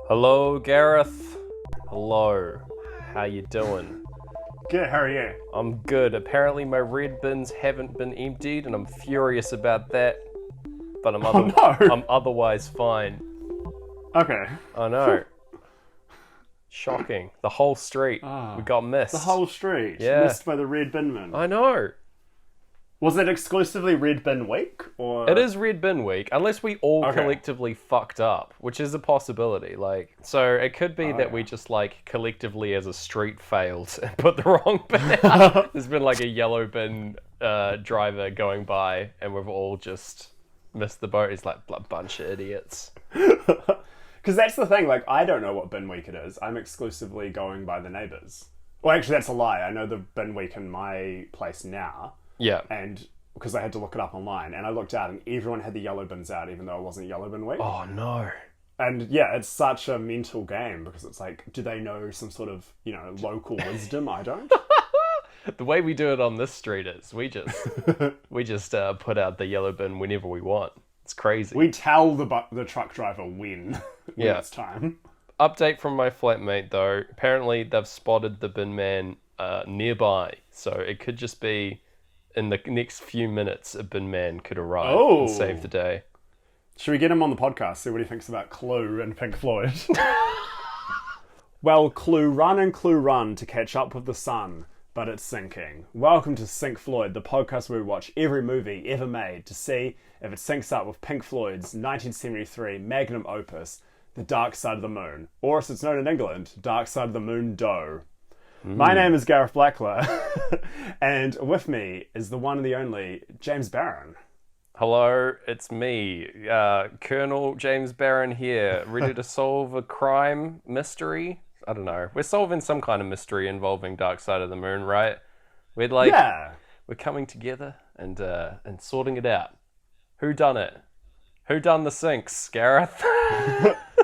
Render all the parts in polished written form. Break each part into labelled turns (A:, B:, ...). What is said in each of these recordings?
A: Hello, Gareth. Hello. How you doing?
B: Good, how are you?
A: I'm good. Apparently my red bins haven't been emptied and I'm furious about that. But
B: No!
A: I'm otherwise fine.
B: Okay.
A: I know. Shocking. The whole street. We got missed.
B: The whole street.
A: Yeah.
B: Missed by the red binman.
A: I know.
B: Was it exclusively red bin week? Or
A: It is red bin week, unless we all
B: Okay.
A: collectively fucked up, which is a possibility. So it could be that we just collectively as a street failed and put the wrong bin out. There's been a yellow bin driver going by, and we've all just missed the boat. He's like a bunch of idiots.
B: Because that's the thing, I don't know what bin week it is. I'm exclusively going by the neighbours. Well, actually, that's a lie. I know the bin week in my place now.
A: Yeah.
B: And because I had to look it up online, and I looked out, and everyone had the yellow bins out, even though it wasn't yellow bin week.
A: Oh no.
B: And yeah, it's such a mental game because it's do they know some sort of, local wisdom? I don't.
A: The way we do it on this street is we just put out the yellow bin whenever we want. It's crazy.
B: We tell the truck driver when it's time.
A: Update from my flatmate though. Apparently they've spotted the bin man nearby, so it could just be in the next few minutes a bin man could arrive and save the day.
B: Should we get him on the podcast, see what he thinks about Clue and Pink Floyd? Well, Clue run to catch up with the sun, but it's sinking. Welcome to Sync Floyd, the podcast where we watch every movie ever made to see if it syncs up with Pink Floyd's 1973 magnum opus, The Dark Side of the Moon, or as it's known in England, Dark Side of the Moon Doe. My name is Gareth Blackler, and with me is the one and the only James Barron.
A: Hello, it's me, Colonel James Barron here, ready to solve a crime mystery? I don't know. We're solving some kind of mystery involving Dark Side of the Moon, right? We're we're coming together and sorting it out. Whodunnit? Who done the sinks, Gareth?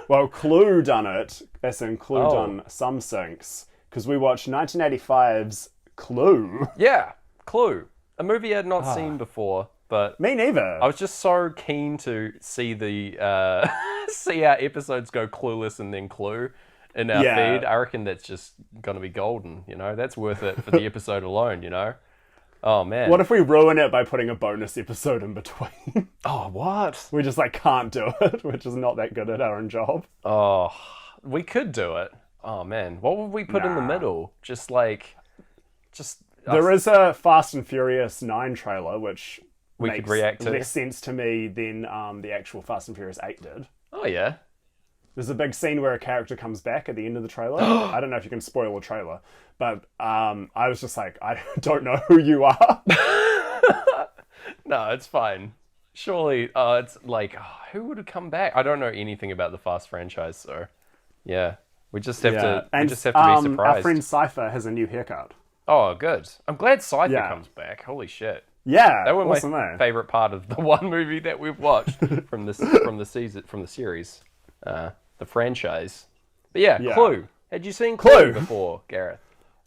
B: Well, Cluedunnit, as in Clue done some sinks, because we watched 1985's Clue.
A: Yeah, Clue. A movie I had not seen before, but
B: Me neither.
A: I was just so keen to see the see our episodes go clueless and then Clue in our feed. I reckon that's just gonna be golden. That's worth it for the episode alone. Oh man.
B: What if we ruin it by putting a bonus episode in between?
A: Oh, what?
B: We just can't do it. We're just not that good at our own job.
A: Oh, we could do it. Oh man, what would we put in the middle?
B: There is a Fast and Furious 9 trailer, which
A: we
B: makes
A: could react to.
B: less sense to me than the actual Fast and Furious 8 did.
A: Oh yeah.
B: There's a big scene where a character comes back at the end of the trailer. I don't know if you can spoil a trailer, but I was just I don't know who you are.
A: No, it's fine. Surely, it's who would have come back? I don't know anything about the Fast franchise, so yeah. We just have to be surprised.
B: Our friend Cypher has a new haircut.
A: Oh, good. I'm glad Cypher comes back. Holy shit.
B: Yeah,
A: That was
B: awesome,
A: my favorite part of the one movie that we've watched from the series, the franchise. But yeah, Clue. Had you seen Clue before, Gareth?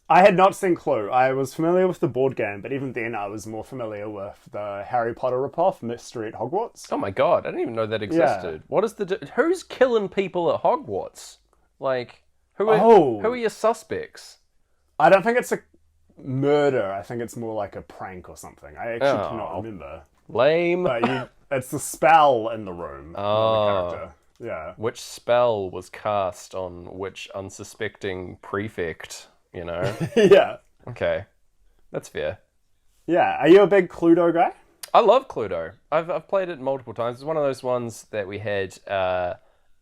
B: I had not seen Clue. I was familiar with the board game, but even then I was more familiar with the Harry Potter ripoff, Mystery at Hogwarts.
A: Oh my god, I didn't even know that existed. What is who's killing people at Hogwarts? Who are your suspects?
B: I don't think it's a murder. I think it's more like a prank or something. I actually cannot remember.
A: Lame.
B: But it's the spell in the room. Not the character. Yeah.
A: Which spell was cast on which unsuspecting prefect,
B: Yeah.
A: Okay. That's fair.
B: Yeah. Are you a big Cluedo guy?
A: I love Cluedo. I've played it multiple times. It's one of those ones that we had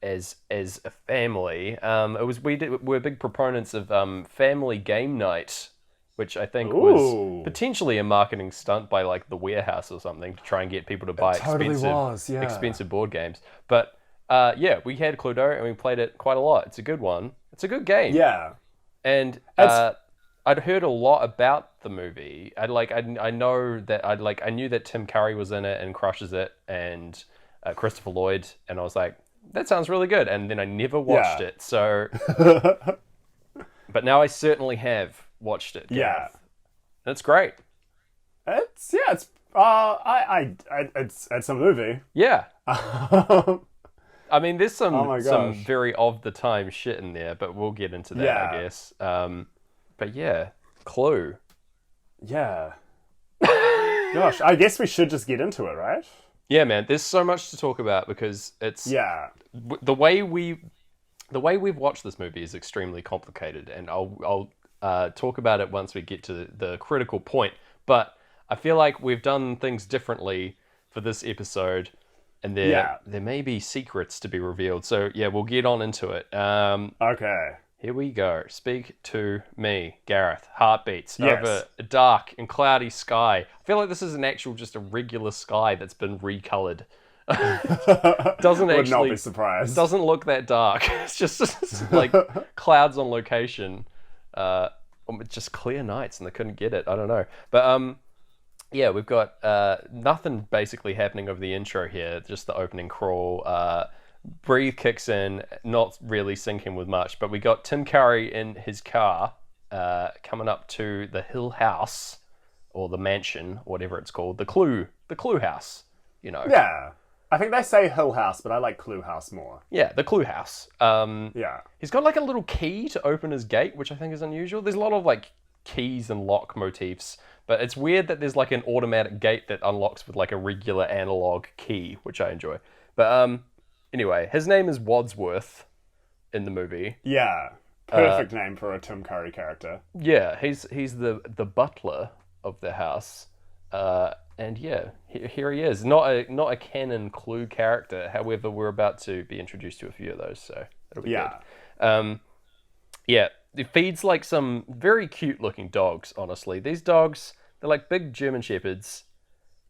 A: as a family. We're big proponents of family game night, which I think was potentially a marketing stunt by the warehouse or something to try and get people to buy expensive board games. But we had Cluedo and we played it quite a lot. It's a good one. It's a good game.
B: Yeah.
A: And I'd heard a lot about the movie. I know that I knew that Tim Curry was in it and crushes it, and Christopher Lloyd, and I was like, that sounds really good. And then I never watched it. So, but now I certainly have watched it.
B: Yeah,
A: Gareth. And it's great.
B: It's it's a movie.
A: Yeah. I mean, there's
B: Oh my
A: some
B: gosh.
A: very of the time shit in there, but we'll get into that, I
B: Yeah.
A: guess. But yeah, Clue.
B: Yeah. Gosh, I guess we should just get into it, right?
A: Yeah, man. There's so much to talk about because it's
B: Yeah.
A: the way we've watched this movie is extremely complicated, and I'll talk about it once we get to the critical point. But I feel like we've done things differently for this episode, and
B: Yeah.
A: there may be secrets to be revealed. So yeah, we'll get on into it.
B: Okay.
A: Here we go. Speak to me, Gareth. Heartbeats
B: Yes.
A: over a dark and cloudy sky. I feel like this is just a regular sky that's been recolored. Doesn't
B: Would not
A: actually
B: be surprised.
A: doesn't look that dark. It's just like clouds on location. Just clear nights, and they couldn't get it. I don't know, but yeah, we've got nothing basically happening over the intro here. Just the opening crawl. Breathe kicks in, not really syncing with much, but we got Tim Curry in his car coming up to the Hill House or the mansion, whatever it's called, the Clue House.
B: Yeah. I think they say Hill House, but I like Clue House more.
A: Yeah, the Clue House.
B: Yeah.
A: He's got like a little key to open his gate, which I think is unusual. There's a lot of like keys and lock motifs, but it's weird that there's like an automatic gate that unlocks with like a regular analog key, which I enjoy. But anyway, his name is Wadsworth in the movie.
B: Yeah. Perfect name for a Tim Curry character.
A: Yeah, he's the butler of the house. And yeah, here he is. Not a canon Clue character. However, we're about to be introduced to a few of those, so it'll be good. Yeah, it feeds like some very cute looking dogs, honestly. These dogs, they're like big German shepherds.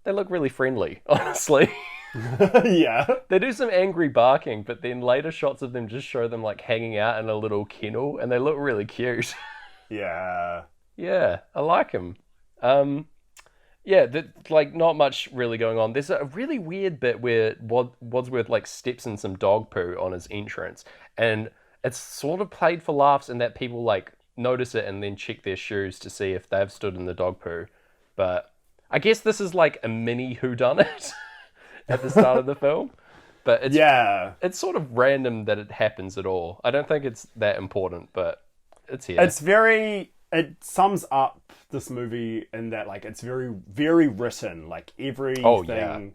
A: They look really friendly, honestly.
B: Yeah.
A: They do some angry barking, but then later shots of them just show them like hanging out in a little kennel, and they look really cute.
B: Yeah.
A: Yeah, I like them. Yeah, like not much really going on. There's a really weird bit where Wadsworth like steps in some dog poo on his entrance, and it's sort of played for laughs in that people like notice it and then check their shoes to see if they've stood in the dog poo. But I guess this is like a mini whodunit at the start of the film. But it's sort of random that it happens at all. I don't think it's that important, but it's here.
B: It sums up this movie in that like it's very, very written. Like everything,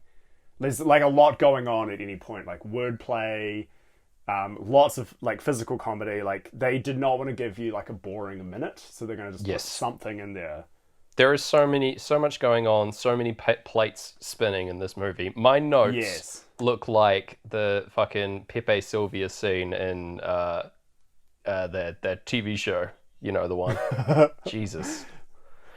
B: there's like a lot going on at any point. Like wordplay, lots of like physical comedy. Like they did not want to give you like a boring minute, so they're going to just put something in there.
A: There is so much going on, so many plates spinning in this movie. My notes look like the fucking Pepe Sylvia scene in that TV show. You know the one. Jesus.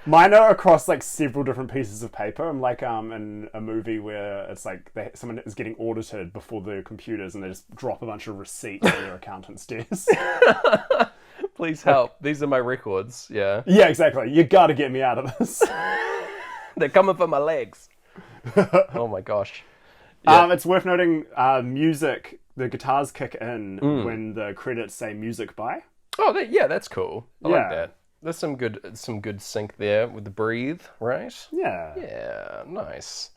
B: Mine are across like several different pieces of paper. I'm like in a movie where it's like someone is getting audited before the computers, and they just drop a bunch of receipts on their accountant's desk.
A: Please help. These are my records. Yeah.
B: Yeah, exactly. You got to get me out of this.
A: They're coming for my legs. Oh my gosh. Yeah.
B: It's worth noting, music. The guitars kick in when the credits say "music by."
A: Oh, that's cool. I like that. There's some good sync there with the breathe, right?
B: Yeah.
A: Yeah, nice.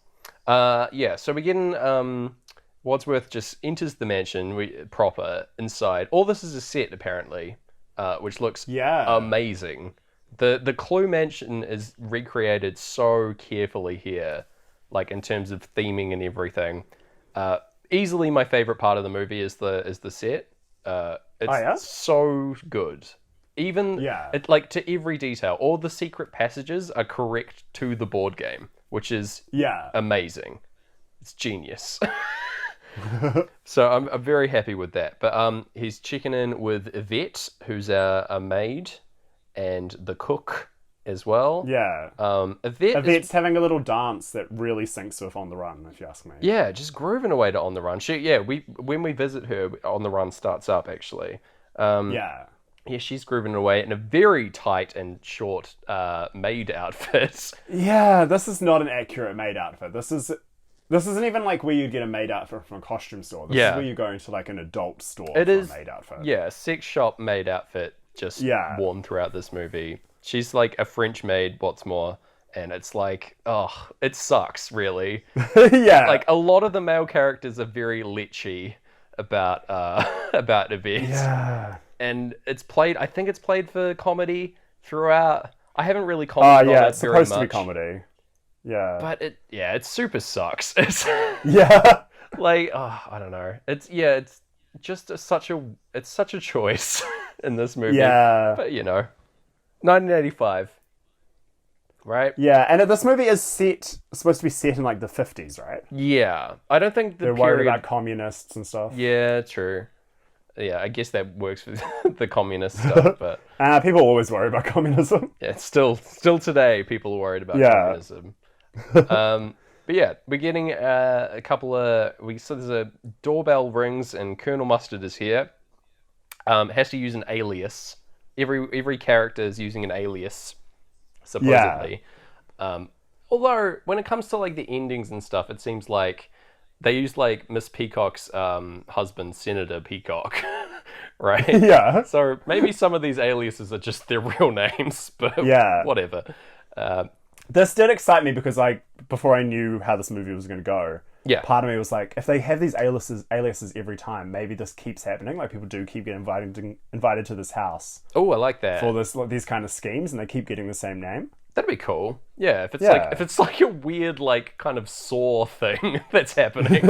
A: So we get in, Wadsworth just enters the mansion proper inside. All this is a set, apparently, which looks amazing. The Clue mansion is recreated so carefully here, like in terms of theming and everything. Easily my favorite part of the movie is the set. It's so good. Even like to every detail. All the secret passages are correct to the board game, which is amazing. It's genius. So I'm very happy with that. But he's checking in with Yvette, who's a maid, and the cook as well.
B: Yeah. Yvette's having a little dance that really syncs with On the Run, if you ask me.
A: Yeah, just grooving away to On the Run. When we visit her, On the Run starts up actually. Yeah, she's grooving away in a very tight and short maid outfit.
B: Yeah, this is not an accurate maid outfit. This isn't even like where you get a maid outfit from a costume store. This is where you're going to like an adult store for a maid outfit. Yeah,
A: sex shop maid outfit just worn throughout this movie. She's like a French maid, what's more, and it's like, oh, it sucks, really.
B: Yeah.
A: Like, a lot of the male characters are very lechy. about events.
B: Yeah.
A: And it's played. I think it's played for comedy throughout. I haven't really commented on
B: Yeah,
A: it
B: it's
A: very
B: supposed to be
A: much,
B: comedy. Yeah.
A: but it super sucks. It's
B: Yeah.
A: like, oh, I don't know. It's just it's such a choice in this movie.
B: Yeah.
A: But 1985, right?
B: Yeah, and this movie is supposed to be set in like the 50s, right?
A: Yeah, I don't think the
B: They're worried
A: period.
B: about communists and stuff.
A: Yeah, true. Yeah, I guess that works with the communist stuff, but
B: People always worry about communism.
A: yeah, it's still today people are worried about
B: Yeah.
A: communism. But yeah, we're getting a couple of so there's a doorbell rings and Colonel Mustard is here. Has to use an alias. Every character is using an alias, supposedly. Although when it comes to like the endings and stuff, it seems like they use like Miss Peacock's husband, Senator Peacock, right?
B: Yeah.
A: So maybe some of these aliases are just their real names, but
B: Yeah.
A: whatever.
B: This did excite me because before I knew how this movie was going to go,
A: Yeah.
B: part of me was like, if they have these aliases every time, maybe this keeps happening. Like people do keep getting invited to this house
A: Oh, I like that.
B: for these kind of schemes, and they keep getting the same name.
A: That'd be cool. Yeah,
B: Yeah.
A: if it's like a weird like kind of Saw thing that's happening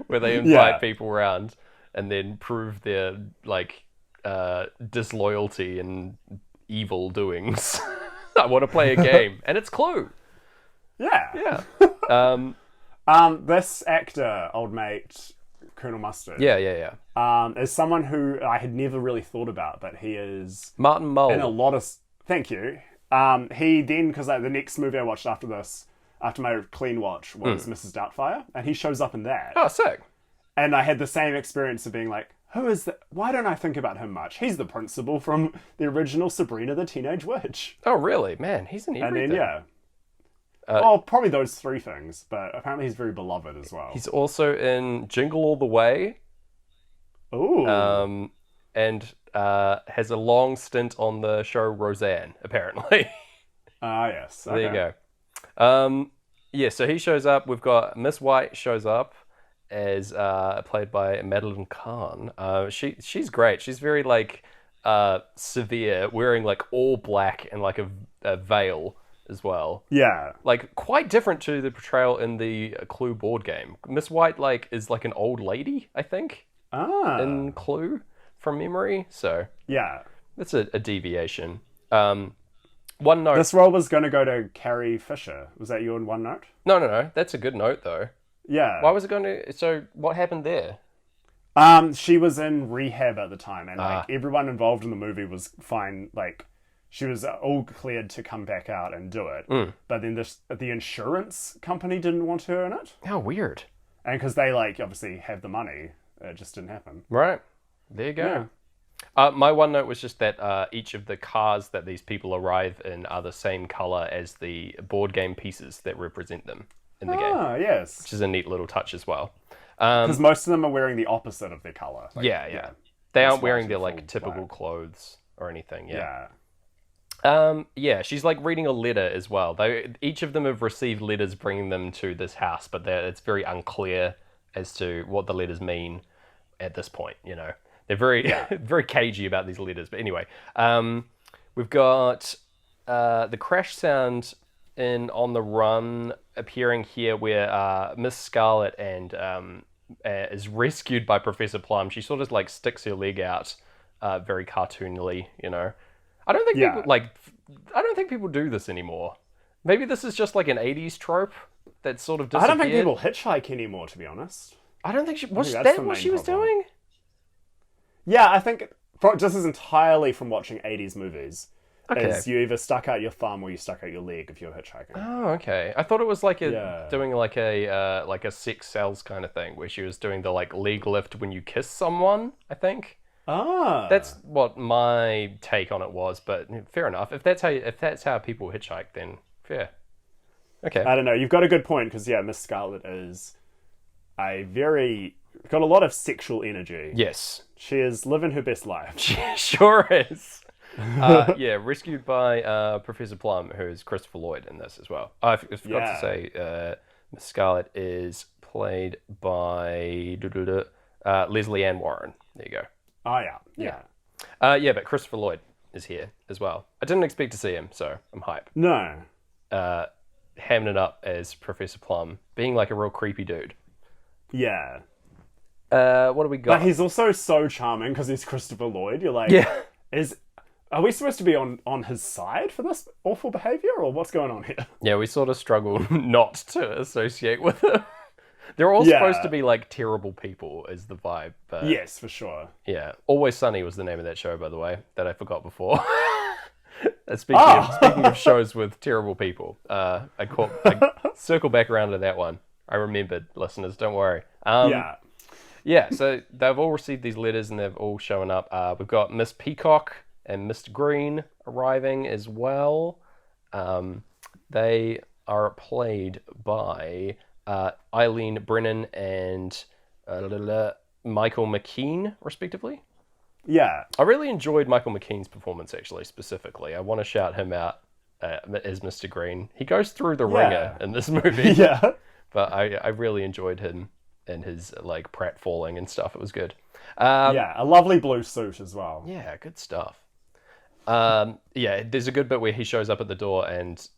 A: where they invite
B: Yeah.
A: people around and then prove their like disloyalty and evil doings. I want to play a game, and it's Clue.
B: Yeah.
A: Yeah.
B: This actor, old mate Colonel Mustard,
A: Yeah.
B: is someone who I had never really thought about, but he is
A: Martin Mull.
B: in a lot of. Thank you. He then, because the next movie I watched after this, after my clean watch, was Mrs. Doubtfire, and he shows up in that.
A: Oh, sick.
B: And I had the same experience of being like, who is that? Why don't I think about him much? He's the principal from the original Sabrina the Teenage Witch.
A: Oh, really? Man, he's in
B: And
A: everything.
B: then, yeah. Well, probably those three things, but apparently he's very beloved as well.
A: He's also in Jingle All the Way.
B: Ooh.
A: And has a long stint on the show Roseanne, apparently.
B: Yes.
A: There you go. Yeah, so he shows up. We've got Miss White shows up as played by Madeline Kahn. She's great. She's very like severe, wearing like all black and like a veil as well.
B: Yeah.
A: Like quite different to the portrayal in the Clue board game. Miss White like is like an old lady, I think, in Clue from memory. So
B: Yeah.
A: that's a deviation. One note.
B: This role was going to go to Carrie Fisher. Was that you in one note?
A: No. That's a good note though.
B: Yeah.
A: Why was it going to? So what happened there?
B: She was in rehab at the time, and like everyone involved in the movie was fine. Like, she was all cleared to come back out and do it. But then the insurance company didn't want her in it,
A: How weird.
B: and because they like obviously have the money, it just didn't happen.
A: Right. There you go. My one note was just that each of the cars that these people arrive in are the same color as the board game pieces that represent them in the game,
B: Yes.
A: which is a neat little touch as well.
B: Because most of them are wearing the opposite of their color. Like,
A: Yeah. They aren't
B: It's
A: wearing
B: white
A: their
B: and
A: like
B: full
A: typical
B: black.
A: clothes or anything.
B: Yeah.
A: Yeah, she's like reading a letter as well. Each of them have received letters bringing them to this house, but it's very unclear as to what the letters mean at this point. They're very very cagey about these letters. But anyway, we've got the crash sound in On the Run appearing here, where Miss Scarlet and is rescued by Professor Plum. She sort of like sticks her leg out, very cartoonily. I don't think I don't think people do this anymore. Maybe this is just like an 80s trope that sort of
B: I
A: disappeared.
B: don't think people hitchhike anymore, to be honest.
A: I don't think she was
B: that's
A: that
B: the
A: what
B: main
A: she was
B: problem.
A: doing.
B: Yeah, I think just as entirely from watching 80s movies.
A: Okay.
B: Is you either stuck out your thumb or you stuck out your leg if you're hitchhiking.
A: Oh, okay. I thought it was like
B: Yeah.
A: doing like a sex sells kind of thing, where she was doing the like leg lift when you kiss someone. I think that's what my take on it was. But fair enough. If that's how people hitchhike, then fair. Okay.
B: I don't know. You've got a good point because Miss Scarlet is got a lot of sexual energy.
A: Yes.
B: She is living her best life.
A: She sure is. Rescued by Professor Plum, who's Christopher Lloyd in this as well. I forgot to say, Miss Scarlet is played by Leslie Ann Warren. There you go.
B: Oh, yeah. Yeah.
A: But Christopher Lloyd is here as well. I didn't expect to see him, so I'm hype.
B: No.
A: Hamming it up as Professor Plum, being like a real creepy dude.
B: Yeah.
A: What do we got?
B: But he's also so charming because he's Christopher Lloyd. You're like,
A: Yeah.
B: Are we supposed to be on his side for this awful behavior, or what's going on here?
A: Yeah, we sort of struggle not to associate with him. They're all supposed to be like terrible people, is the vibe. But
B: Yes, for sure.
A: yeah, Always Sunny was the name of that show, by the way, that I forgot before. Speaking of shows with terrible people, I circle back around to that one. I remembered, listeners. Don't worry. Yeah, so they've all received these letters and they've all shown up. We've got Miss Peacock and Mr. Green arriving as well. They are played by Eileen Brennan and Michael McKean, respectively.
B: Yeah.
A: I really enjoyed Michael McKean's performance, actually, specifically. I want to shout him out as Mr. Green. He goes through the ringer in this movie.
B: Yeah.
A: But I really enjoyed him and his like pratfalling and stuff. It was good.
B: A lovely blue suit as well.
A: Yeah, good stuff. There's a good bit where he shows up at the door and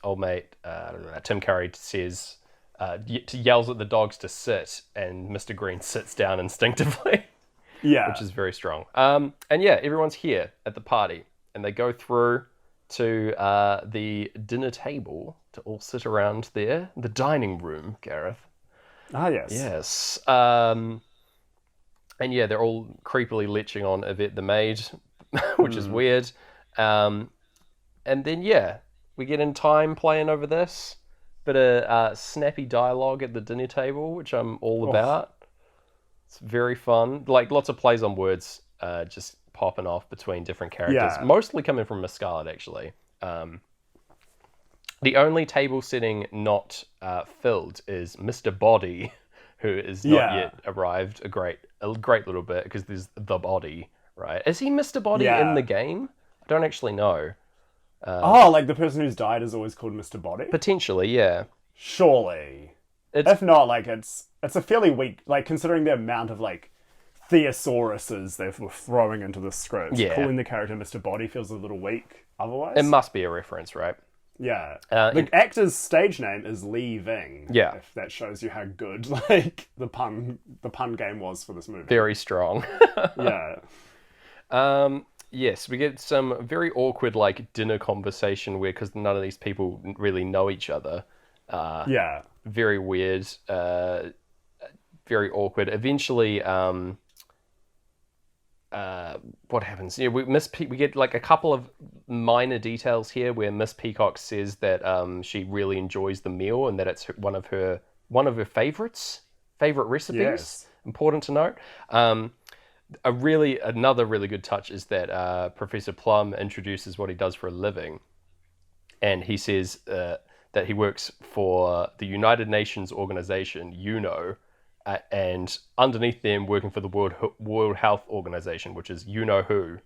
A: old mate Tim Curry says, yells at the dogs to sit, and Mr. Green sits down instinctively.
B: Yeah.
A: Which is very strong. Everyone's here at the party, and they go through to the dinner table to all sit around there, the dining room, Gareth.
B: Ah, yes.
A: Yes. They're all creepily leching on Yvette the maid, which is weird. We get in time playing over this. Bit of snappy dialogue at the dinner table, which I'm all about. It's very fun. Like, lots of plays on words just popping off between different characters.
B: Yeah.
A: Mostly coming from Miss Scarlet, actually. The only table setting not filled is Mr. Body, who is not yet arrived a great little bit, because there's the body, right? Is he Mr. Body in the game? I don't actually know.
B: Like the person who's died is always called Mr. Body?
A: Potentially, yeah.
B: Surely. If not, like, it's a fairly weak, like, considering the amount of, like, thesauruses they were throwing into the script.
A: Yeah.
B: Calling the character Mr. Body feels a little weak otherwise.
A: It must be a reference, right?
B: Yeah. The actor's stage name is Lee Ving.
A: Yeah.
B: If that shows you how good, like, the pun game was for this movie.
A: Very strong.
B: Yeah.
A: Yes, we get some very awkward, like, dinner conversation where, because none of these people really know each other. Very weird. Very awkward. Eventually, what happens? Yeah, we get like a couple of minor details here where Miss Peacock says that she really enjoys the meal and that it's one of her favorite recipes.
B: Yes.
A: Important to note. Another really good touch is that Professor Plum introduces what he does for a living, and he says that he works for the United Nations organization, and underneath them working for the World Health Organization, which is you-know-who.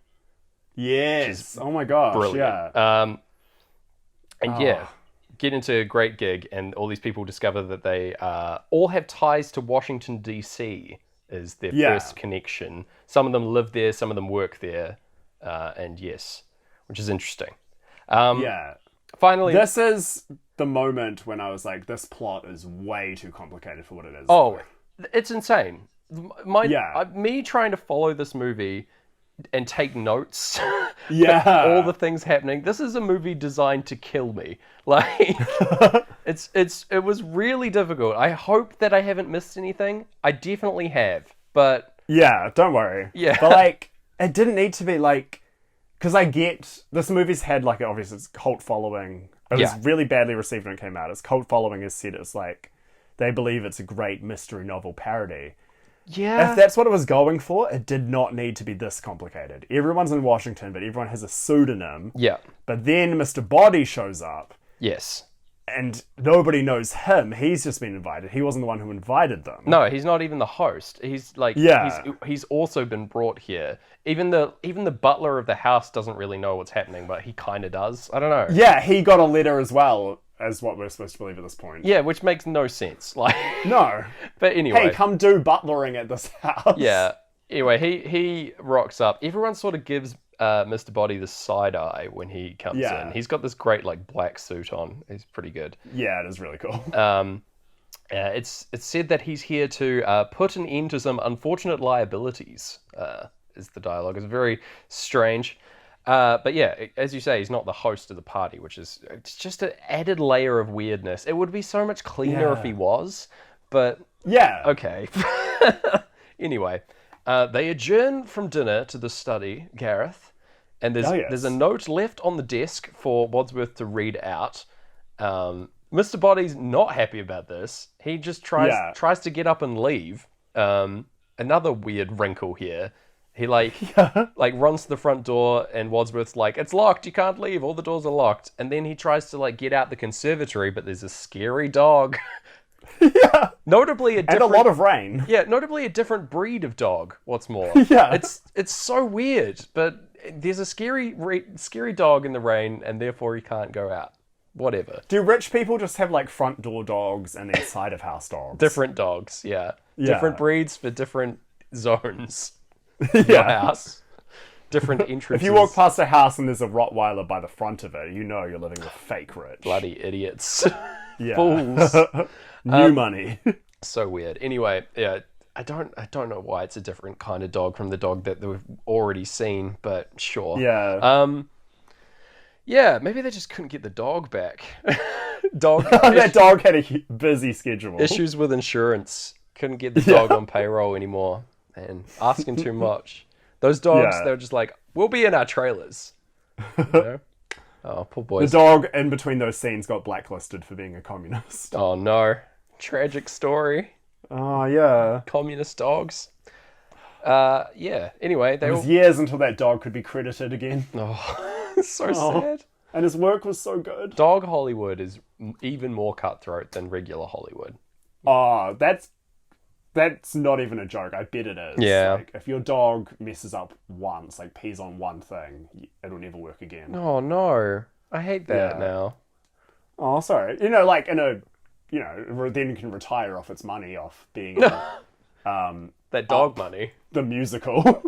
B: Yes. Oh my gosh.
A: Brilliant.
B: Yeah.
A: Get into a great gig, and all these people discover that they all have ties to Washington, D.C. is their first connection. Some of them live there, some of them work there, which is interesting. Finally...
B: This is the moment when I was like, this plot is way too complicated for what it is.
A: Oh, it's insane. Me trying to follow this movie and take notes all the things happening. This is a movie designed to kill me. Like, it was really difficult. I hope that I haven't missed anything. I definitely have, but...
B: Yeah, don't worry.
A: Yeah.
B: But, like, it didn't need to be, like... Because I get... This movie's had, like, obviously it's cult following. It was really badly received when it came out. Its cult following has said it's, like... They believe it's a great mystery novel parody.
A: Yeah.
B: If that's what it was going for, it did not need to be this complicated. Everyone's in Washington, but everyone has a pseudonym.
A: Yeah.
B: But then Mr. Body shows up.
A: Yes.
B: And nobody knows him. He's just been invited. He wasn't the one who invited them.
A: No, he's not even the host. He's like, he's also been brought here. Even the butler of the house doesn't really know what's happening, but he kind of does. I don't know.
B: Yeah, he got a letter as well. as what we're supposed to believe at this point.
A: Yeah, which makes no sense. Like,
B: No.
A: but anyway.
B: Hey, come do butlering at this house.
A: Yeah. Anyway, he rocks up. Everyone sort of gives Mr. Body the side eye when he comes in. He's got this great like black suit on. He's pretty good.
B: Yeah, it is really cool.
A: It's said that he's here to put an end to some unfortunate liabilities. Is the dialogue. It's very strange. But yeah, as you say, he's not the host of the party, which is it's just an added layer of weirdness. It would be so much cleaner if he was, but
B: yeah.
A: Okay. Anyway, they adjourn from dinner to the study, Gareth, and there's a note left on the desk for Wadsworth to read out. Mr. Body's not happy about this. He just tries to get up and leave. Another weird wrinkle here. He like runs to the front door and Wadsworth's like, it's locked, you can't leave, all the doors are locked. And then he tries to like get out the conservatory, but there's a scary dog.
B: Yeah.
A: Notably
B: and a lot of rain.
A: Yeah, notably a different breed of dog, what's more.
B: Yeah.
A: It's so weird, but there's a scary dog in the rain and therefore he can't go out. Whatever.
B: Do rich people just have like front door dogs and then side of house dogs?
A: Different dogs, yeah. Different breeds for different zones.
B: Yeah.
A: Your house. Different entrances.
B: If you walk past a house and there's a Rottweiler by the front of it, you know you're living with fake rich.
A: Bloody idiots.
B: Yeah.
A: Fools.
B: New money.
A: So weird. Anyway, yeah, I don't know why it's a different kind of dog from the dog that we've already seen, but sure.
B: Yeah.
A: Yeah, maybe they just couldn't get the dog back.
B: That dog had a busy schedule.
A: Issues with insurance. Couldn't get the dog on payroll anymore. And asking too much. Those dogs, they were just like, we'll be in our trailers. You know? Oh, poor boys.
B: The dog in between those scenes got blacklisted for being a communist.
A: Oh no. Tragic story.
B: Oh, yeah.
A: Communist dogs. Yeah. Anyway,
B: it was years until that dog could be credited again.
A: Oh, so sad.
B: And his work was so good.
A: Dog Hollywood is even more cutthroat than regular Hollywood.
B: Oh, that's not even a joke. I bet it is.
A: Yeah.
B: Like, if your dog messes up once, like pees on one thing, it'll never work again.
A: Oh no. I hate that now.
B: Oh, sorry. You know, like in a, you know, then you can retire off its money off being in,
A: that dog money.
B: The musical.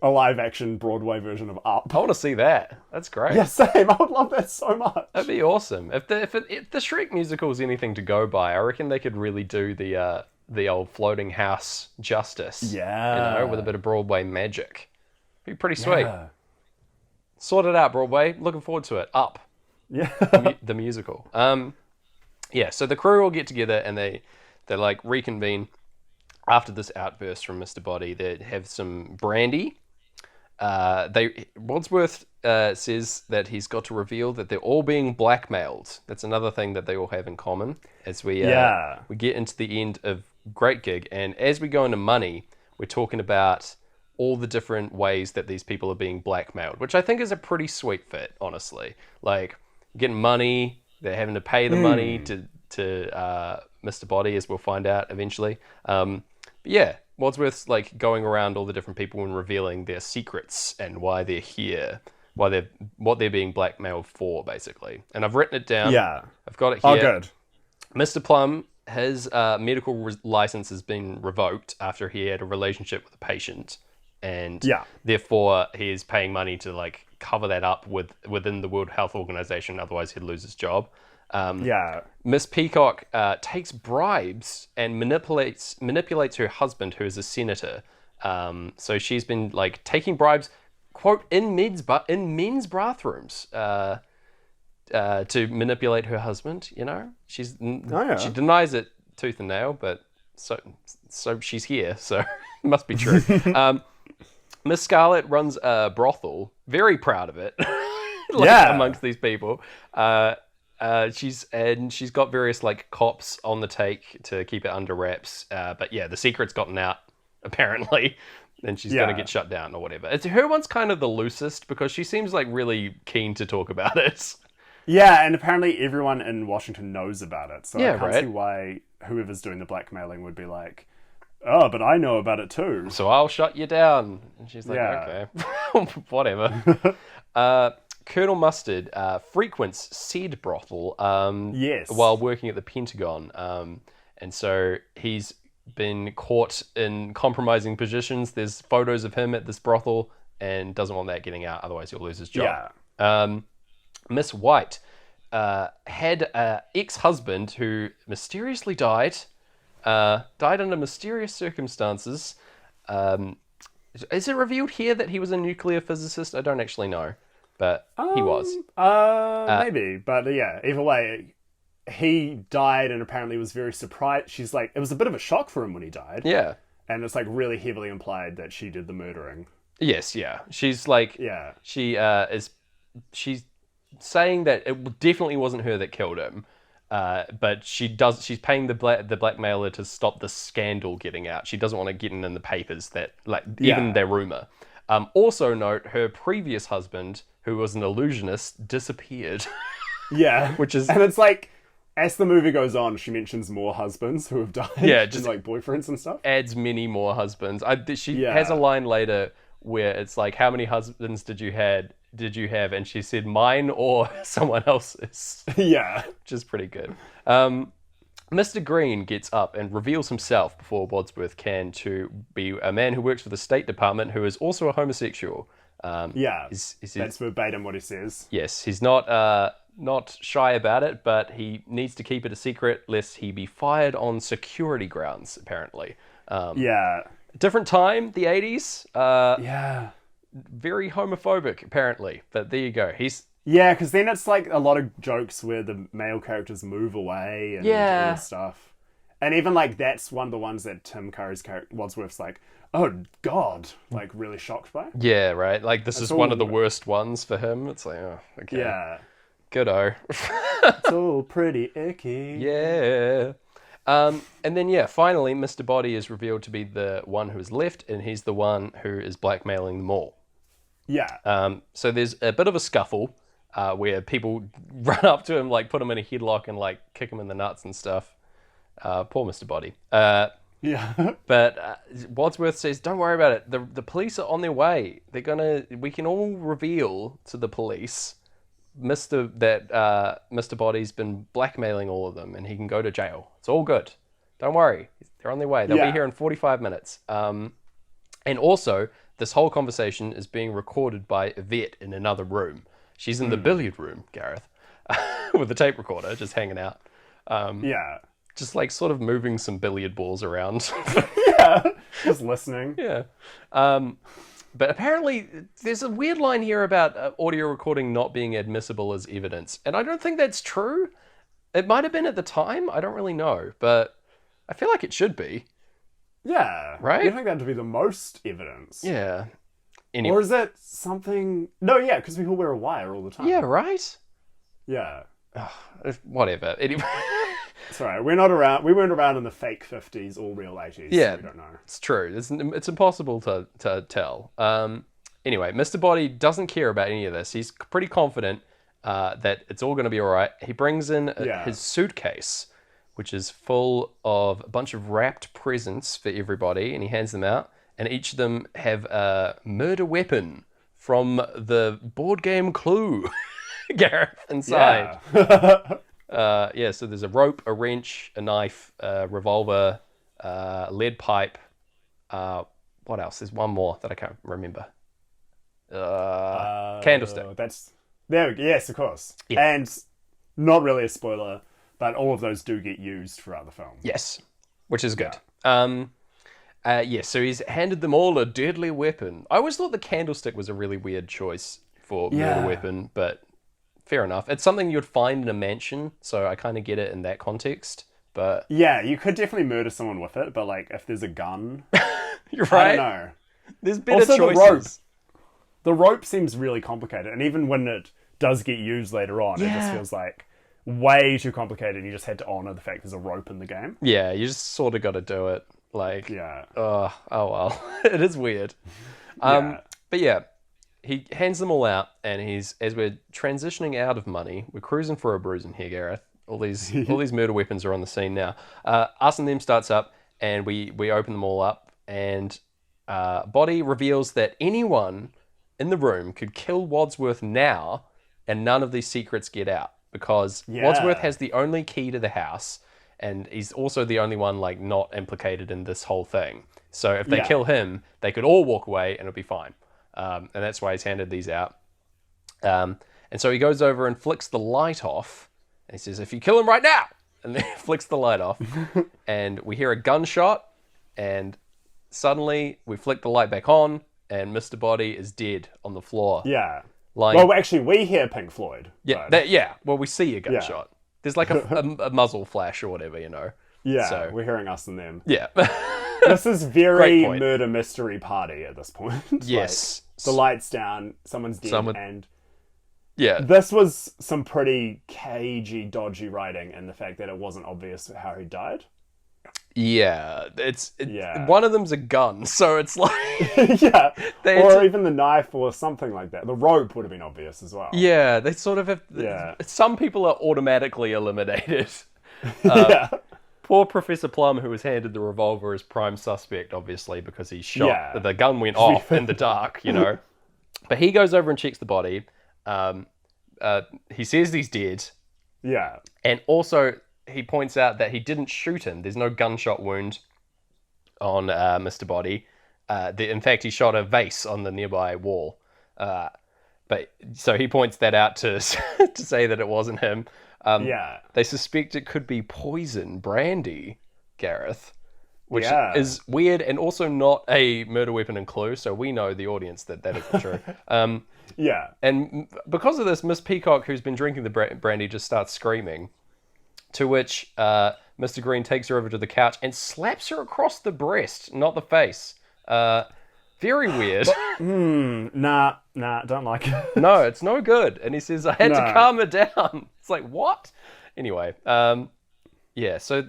B: A live action Broadway version of Up.
A: I want to see that. That's great.
B: Yeah, same. I would love that so much.
A: That'd be awesome. If the Shrek musical is anything to go by, I reckon they could really do the old floating house justice.
B: Yeah.
A: You know, with a bit of Broadway magic. Be pretty sweet.
B: Yeah.
A: Sort it out, Broadway. Looking forward to it. Up.
B: Yeah.
A: The musical. Yeah, so the crew all get together and they like reconvene after this outburst from Mr. Body. They have some brandy. Wadsworth says that he's got to reveal that they're all being blackmailed. That's another thing that they all have in common as we get into the end of Great Gig. And as we go into money, we're talking about all the different ways that these people are being blackmailed, which I think is a pretty sweet fit, honestly. Like, getting money, they're having to pay the money to Mr. Body, as we'll find out eventually. But yeah, Wadsworth's like going around all the different people and revealing their secrets and why they're here, what they're being blackmailed for, basically. And I've written it down.
B: Yeah.
A: I've got it here.
B: Oh, good.
A: Mr. Plum, his medical license has been revoked after he had a relationship with a patient. And therefore he is paying money to like cover that up within the World Health Organization, otherwise he'd lose his job. Miss Peacock takes bribes and manipulates her husband, who is a senator. So she's been like taking bribes, quote, in men's bathrooms to manipulate her husband. You know, she denies it tooth and nail, but so she's here, so it must be true. Miss Scarlet runs a brothel, very proud of it. Amongst these people. She's got various like cops on the take to keep it under wraps. But yeah, the secret's gotten out apparently, and she's gonna get shut down or whatever. Her one's kind of the loosest because she seems like really keen to talk about it.
B: Yeah, and apparently everyone in Washington knows about it. So I can't see why whoever's doing the blackmailing would be like, oh, but I know about it too.
A: So I'll shut you down. And she's like, okay, whatever. Colonel Mustard frequents said brothel
B: Yes.
A: while working at the Pentagon. And so he's been caught in compromising positions. There's photos of him at this brothel and doesn't want that getting out, otherwise he'll lose his job. Miss White had an ex-husband who mysteriously died under mysterious circumstances. Is it revealed here that he was a nuclear physicist? I don't actually know, but he was.
B: Maybe, but yeah, either way, he died and apparently was very surprised. She's like, it was a bit of a shock for him when he died.
A: Yeah.
B: And it's like really heavily implied that she did the murdering.
A: Yes, yeah. She's like,
B: Yeah.
A: She's saying that it definitely wasn't her that killed him. But she's paying the blackmailer to stop the scandal getting out. She doesn't want to get in the papers that, like, even their rumor. Also note, her previous husband, who was an illusionist, disappeared.
B: Yeah.
A: Which is...
B: And it's like, as the movie goes on, she mentions more husbands who have died.
A: Yeah, just
B: and, like, boyfriends and stuff.
A: Adds many more husbands. She has a line later where it's like, how many husbands did you have? And she said, mine or someone else's.
B: Yeah.
A: Which is pretty good. Mr. Green gets up and reveals himself before Wadsworth can to be a man who works for the State Department who is also a homosexual.
B: That's verbatim what he says.
A: Yes, he's not shy about it, but he needs to keep it a secret lest he be fired on security grounds, apparently. Different time, the 80s. Very homophobic, apparently. But there you go.
B: Yeah, because then it's like a lot of jokes where the male characters move away and all this stuff. And even like that's one of the ones that Tim Curry's character, Wadsworth's like, oh God, like really shocked by.
A: Yeah, right. Like this is one of the worst ones for him. It's like, oh, okay.
B: Yeah.
A: Good-o.
B: It's all pretty icky.
A: Yeah. And then, finally, Mr. Body is revealed to be the one who is left, and he's the one who is blackmailing them all.
B: Yeah.
A: So there's a bit of a scuffle where people run up to him, like put him in a headlock and like kick him in the nuts and stuff. Poor Mr. Body. But Wadsworth says, don't worry about it. The police are on their way. We can all reveal to the police Mr. Body's been blackmailing all of them and he can go to jail. It's all good. Don't worry. They're on their way. They'll be here in 45 minutes. And also, this whole conversation is being recorded by Yvette in another room. She's in the billiard room, Gareth, with a tape recorder, just hanging out. Just like sort of moving some billiard balls around.
B: Just listening.
A: Yeah. But apparently, there's a weird line here about audio recording not being admissible as evidence. And I don't think that's true. It might have been at the time. I don't really know. But I feel like it should be.
B: Yeah.
A: Right?
B: You think that would be the most evidence.
A: Yeah. Anyway.
B: Or is that something... No, yeah, because people wear a wire all the time.
A: Yeah, right?
B: Yeah.
A: Whatever. Anyway...
B: Sorry, we're not around. We weren't around in the fake 50s or real 80s.
A: Yeah,
B: so we don't know.
A: It's true. It's impossible to tell. Anyway, Mr. Body doesn't care about any of this. He's pretty confident that it's all going to be all right. He brings in his suitcase, which is full of a bunch of wrapped presents for everybody, and he hands them out. And each of them have a murder weapon from the board game Clue, Gareth, inside. So there's a rope, a wrench, a knife, a revolver, lead pipe. What else? There's one more that I can't remember. Candlestick.
B: Yes, of course. Yeah. And not really a spoiler, but all of those do get used throughout the film.
A: Yes, which is good. So he's handed them all a deadly weapon. I always thought the candlestick was a really weird choice for murder weapon, but... Fair enough. It's something you'd find in a mansion, so I kind of get it in that context. But
B: yeah, you could definitely murder someone with it, but like if there's a gun,
A: you're right.
B: I don't know.
A: There's better choices.
B: The rope seems really complicated, and even when it does get used later on, it just feels like way too complicated. You just had to honor the fact there's a rope in the game.
A: Yeah, you just sort of got to do it. Like, oh well, it is weird. But yeah. He hands them all out, and as we're transitioning out of money, we're cruising for a bruising here, Gareth. All these murder weapons are on the scene now. Us and Them starts up, and we open them all up, and Body reveals that anyone in the room could kill Wadsworth now and none of these secrets get out because
B: Yeah.
A: Wadsworth has the only key to the house, and he's also the only one like not implicated in this whole thing. So if they
B: Yeah.
A: kill him, they could all walk away and it'll be fine. And that's why he's handed these out. And so he goes over and flicks the light off, and he says, "If you kill him right now," and then flicks the light off, and we hear a gunshot, and suddenly we flick the light back on, and Mr. Body is dead on the floor.
B: Yeah.
A: Lying.
B: Well, actually, we hear Pink Floyd.
A: Yeah,
B: but-
A: well, we see a gunshot. There's like a muzzle flash or whatever, you know.
B: yeah,
A: So-
B: we're hearing us and them.
A: Yeah.
B: This is
A: Great
B: very
A: point.
B: murder mystery party at this point.
A: Yes.
B: Like, the light's down, someone's dead,
A: Someone-
B: and
A: Yeah.
B: this was some pretty cagey, dodgy writing in the fact that it wasn't obvious how he died.
A: Yeah.
B: Yeah.
A: One of them's a gun, so it's like...
B: Yeah.
A: They-
B: Or even the knife or something like that. The rope would have been obvious as well.
A: Yeah, they sort of have...
B: Yeah.
A: Some people are automatically eliminated.
B: Yeah.
A: Poor Professor Plum, who was handed the revolver, is prime suspect, obviously, because he's shot.
B: Yeah.
A: The gun went off in the dark, you know. But he goes over and checks the body. He says he's dead.
B: Yeah.
A: And also, he points out that he didn't shoot him. There's no gunshot wound on Mr. Body. In fact, he shot a vase on the nearby wall. So he points that out to to say that it wasn't him.
B: Yeah.
A: They suspect it could be poison brandy, Gareth, which
B: Yeah.
A: is weird and also not a murder weapon in Clue. So we know, the audience, that isn't true.
B: Yeah.
A: And because of this, Miss Peacock, who's been drinking the brandy, just starts screaming. To which Mr. Green takes her over to the couch and slaps her across the breast, not the face. Very weird.
B: Nah, don't like it.
A: No, it's no good. And he says, "I had to
B: No.
A: calm her down." It's like, what? Anyway, yeah. So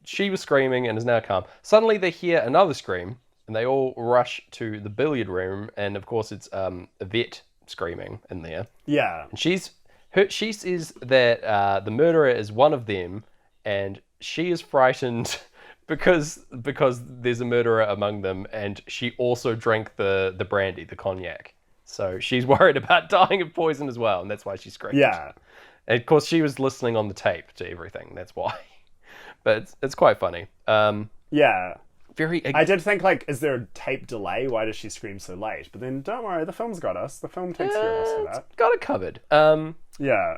A: she was screaming and is now calm. Suddenly they hear another scream, and they all rush to the billiard room. And of course, it's Yvette screaming in there.
B: Yeah.
A: And she says that the murderer is one of them, and she is frightened because there's a murderer among them, and she also drank the brandy, the cognac. So she's worried about dying of poison as well, and that's why she screamed.
B: Yeah.
A: And of course, she was listening on the tape to everything. That's why. But it's quite funny.
B: Yeah.
A: Very.
B: I did think, like, is there a tape delay? Why does she scream so late? But then, don't worry, the film's got us. The film takes care of us for that.
A: Got it covered.
B: Yeah.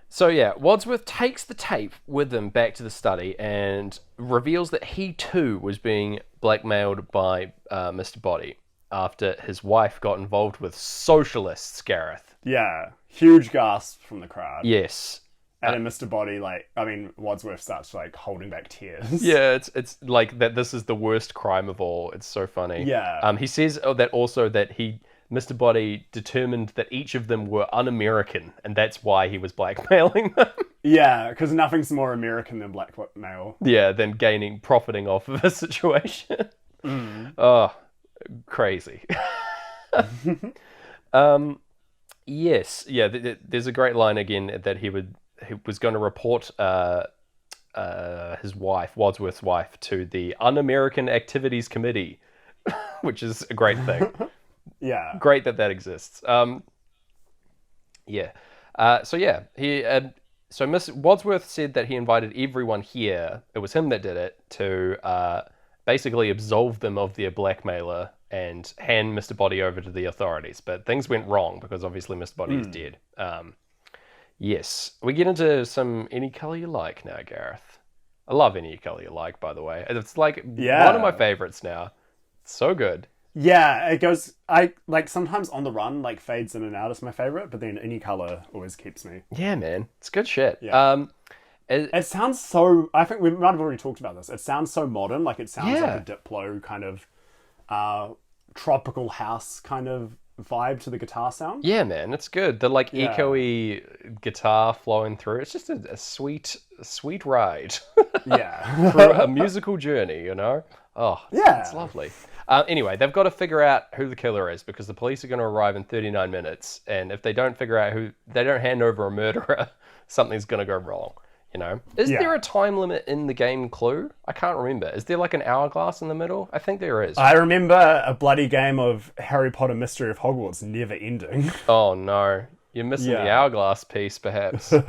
A: So yeah, Wadsworth takes the tape with him back to the study and reveals that he too was being blackmailed by Mr. Body after his wife got involved with socialists, Gareth.
B: Yeah. Huge gasp from the crowd.
A: Yes.
B: And then Mr. Body, Wadsworth starts, holding back tears.
A: Yeah, it's like that. This is the worst crime of all. It's so funny.
B: Yeah.
A: He says that also that Mr. Body determined that each of them were un-American, and that's why he was blackmailing them.
B: Yeah, because nothing's more American than blackmail.
A: Yeah, than profiting off of a situation. Oh, crazy. Yes, yeah. There's a great line again that he was going to report his wife, Wadsworth's wife, to the Un-American Activities Committee, which is a great thing.
B: Yeah.
A: Great that exists. Yeah. So Miss Wadsworth said that he invited everyone here. It was him that did it to basically absolve them of their blackmailer and hand Mr. Body over to the authorities. But things went wrong because obviously Mr. Body is dead. Yes. We get into some Any Colour You Like now, Gareth. I love Any Colour You Like, by the way. It's like one of my favorites now. It's so good.
B: Yeah, it goes... sometimes On the Run, fades in and out is my favorite, but then Any Colour always keeps me.
A: Yeah, man. It's good shit.
B: Yeah. It sounds so... I think we might have already talked about this. It sounds so modern. It sounds like a Diplo kind of tropical house kind of vibe to the guitar sound.
A: Yeah, man. It's good. The echoey guitar flowing through. It's just a sweet ride
B: Yeah.
A: through a musical journey, you know? Oh,
B: Yeah.
A: It's lovely. Anyway, they've got to figure out who the killer is because the police are going to arrive in 39 minutes. And if they don't figure out they don't hand over a murderer, something's going to go wrong. You know, is there a time limit in the game Clue? I can't remember. Is there an hourglass in the middle? I think there is.
B: I remember a bloody game of Harry Potter Mystery of Hogwarts never ending.
A: Oh no. You're missing the
B: Yeah.
A: hourglass piece, perhaps.
B: Yeah,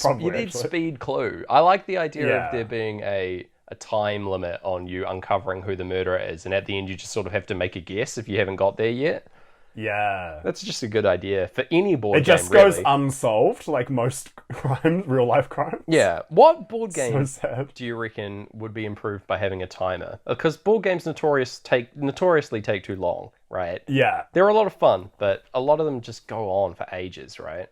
B: probably,
A: You need
B: actually.
A: speed clue. I like the idea
B: Yeah.
A: of there being a time limit on you uncovering who the murderer is, and at the end you just sort of have to make a guess if you haven't got there yet.
B: Yeah.
A: That's just a good idea for any board
B: It
A: game,
B: just goes
A: really.
B: unsolved, like most crimes, real life crimes.
A: Yeah. What board
B: So
A: game
B: sad.
A: do you reckon would be improved by having a timer? Because board games notoriously take too long, right?
B: Yeah.
A: They're a lot of fun, but a lot of them just go on for ages, right?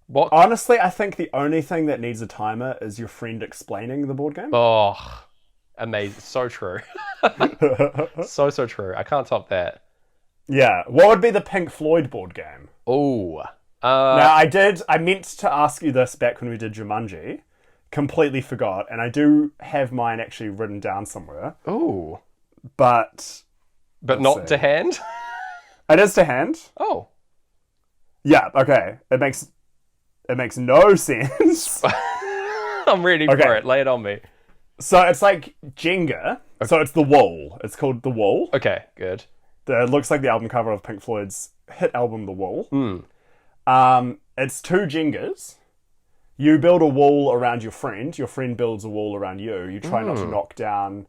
A: What?
B: Honestly, I think the only thing that needs a timer is your friend explaining the board game.
A: Oh, amazing. So true. So true. I can't top that.
B: Yeah. What would be the Pink Floyd board game?
A: Oh.
B: Now, I meant to ask you this back when we did Jumanji. Completely forgot, and I do have mine actually written down somewhere.
A: Oh.
B: But
A: But
B: Let's
A: not
B: see.
A: to hand?
B: it is to hand.
A: Oh.
B: Yeah, okay. It makes no sense.
A: I'm ready for
B: Okay.
A: it. Lay it on me.
B: So it's like Jenga. So it's The Wall. It's called The Wall.
A: Okay, good.
B: It looks like the album cover of Pink Floyd's hit album, The Wall. It's two Jengas. You build a wall around your friend builds a wall around you. You try not to knock down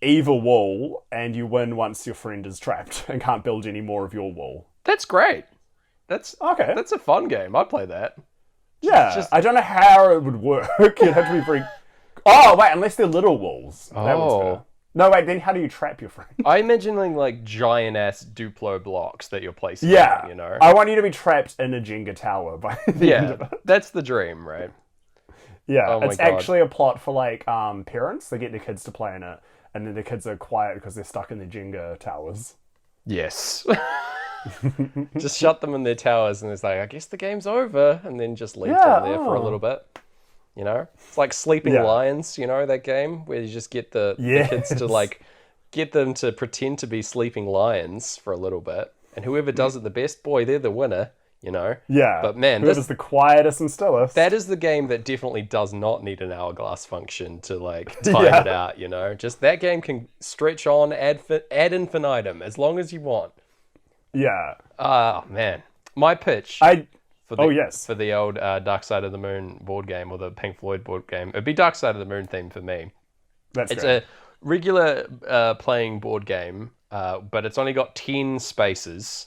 B: either wall, and you win once your friend is trapped and can't build any more of your wall.
A: That's great. That's
B: Okay.
A: That's a fun game. I'd play that.
B: Yeah, I don't know how it would work. You'd have to be very... Oh, wait, unless they're little walls. That one's better. No, wait, then how do you trap your friend?
A: I'm imagining like giant ass Duplo blocks that you're placing.
B: Yeah,
A: down, you know.
B: I want you to be trapped in a Jenga tower by the end
A: Yeah,
B: of it.
A: that's the dream, right?
B: Yeah,
A: Oh my
B: it's
A: God.
B: actually a plot for like parents. They get their kids to play in it, and then the kids are quiet because they're stuck in the Jenga towers.
A: Yes. Just shut them in their towers, and it's like, I guess the game's over, and then just leave them there for a little bit. You know, it's like Sleeping
B: Yeah.
A: Lions. You know that game where you just get the kids to like get them to pretend to be sleeping lions for a little bit, and whoever does it the best, boy, they're the winner. You know.
B: Yeah,
A: But man,
B: whoever's the quietest and stillest.
A: that is the game that definitely does not need an hourglass function to like time
B: Yeah.
A: it out. You know, just that game can stretch on ad infinitum as long as you want.
B: Yeah,
A: Oh man, my pitch. For the,
B: Oh, yes.
A: for the old Dark Side of the Moon board game or the Pink Floyd board game. It'd be Dark Side of the Moon theme for me.
B: that's
A: It's
B: great.
A: a regular playing board game, but it's only got 10 spaces,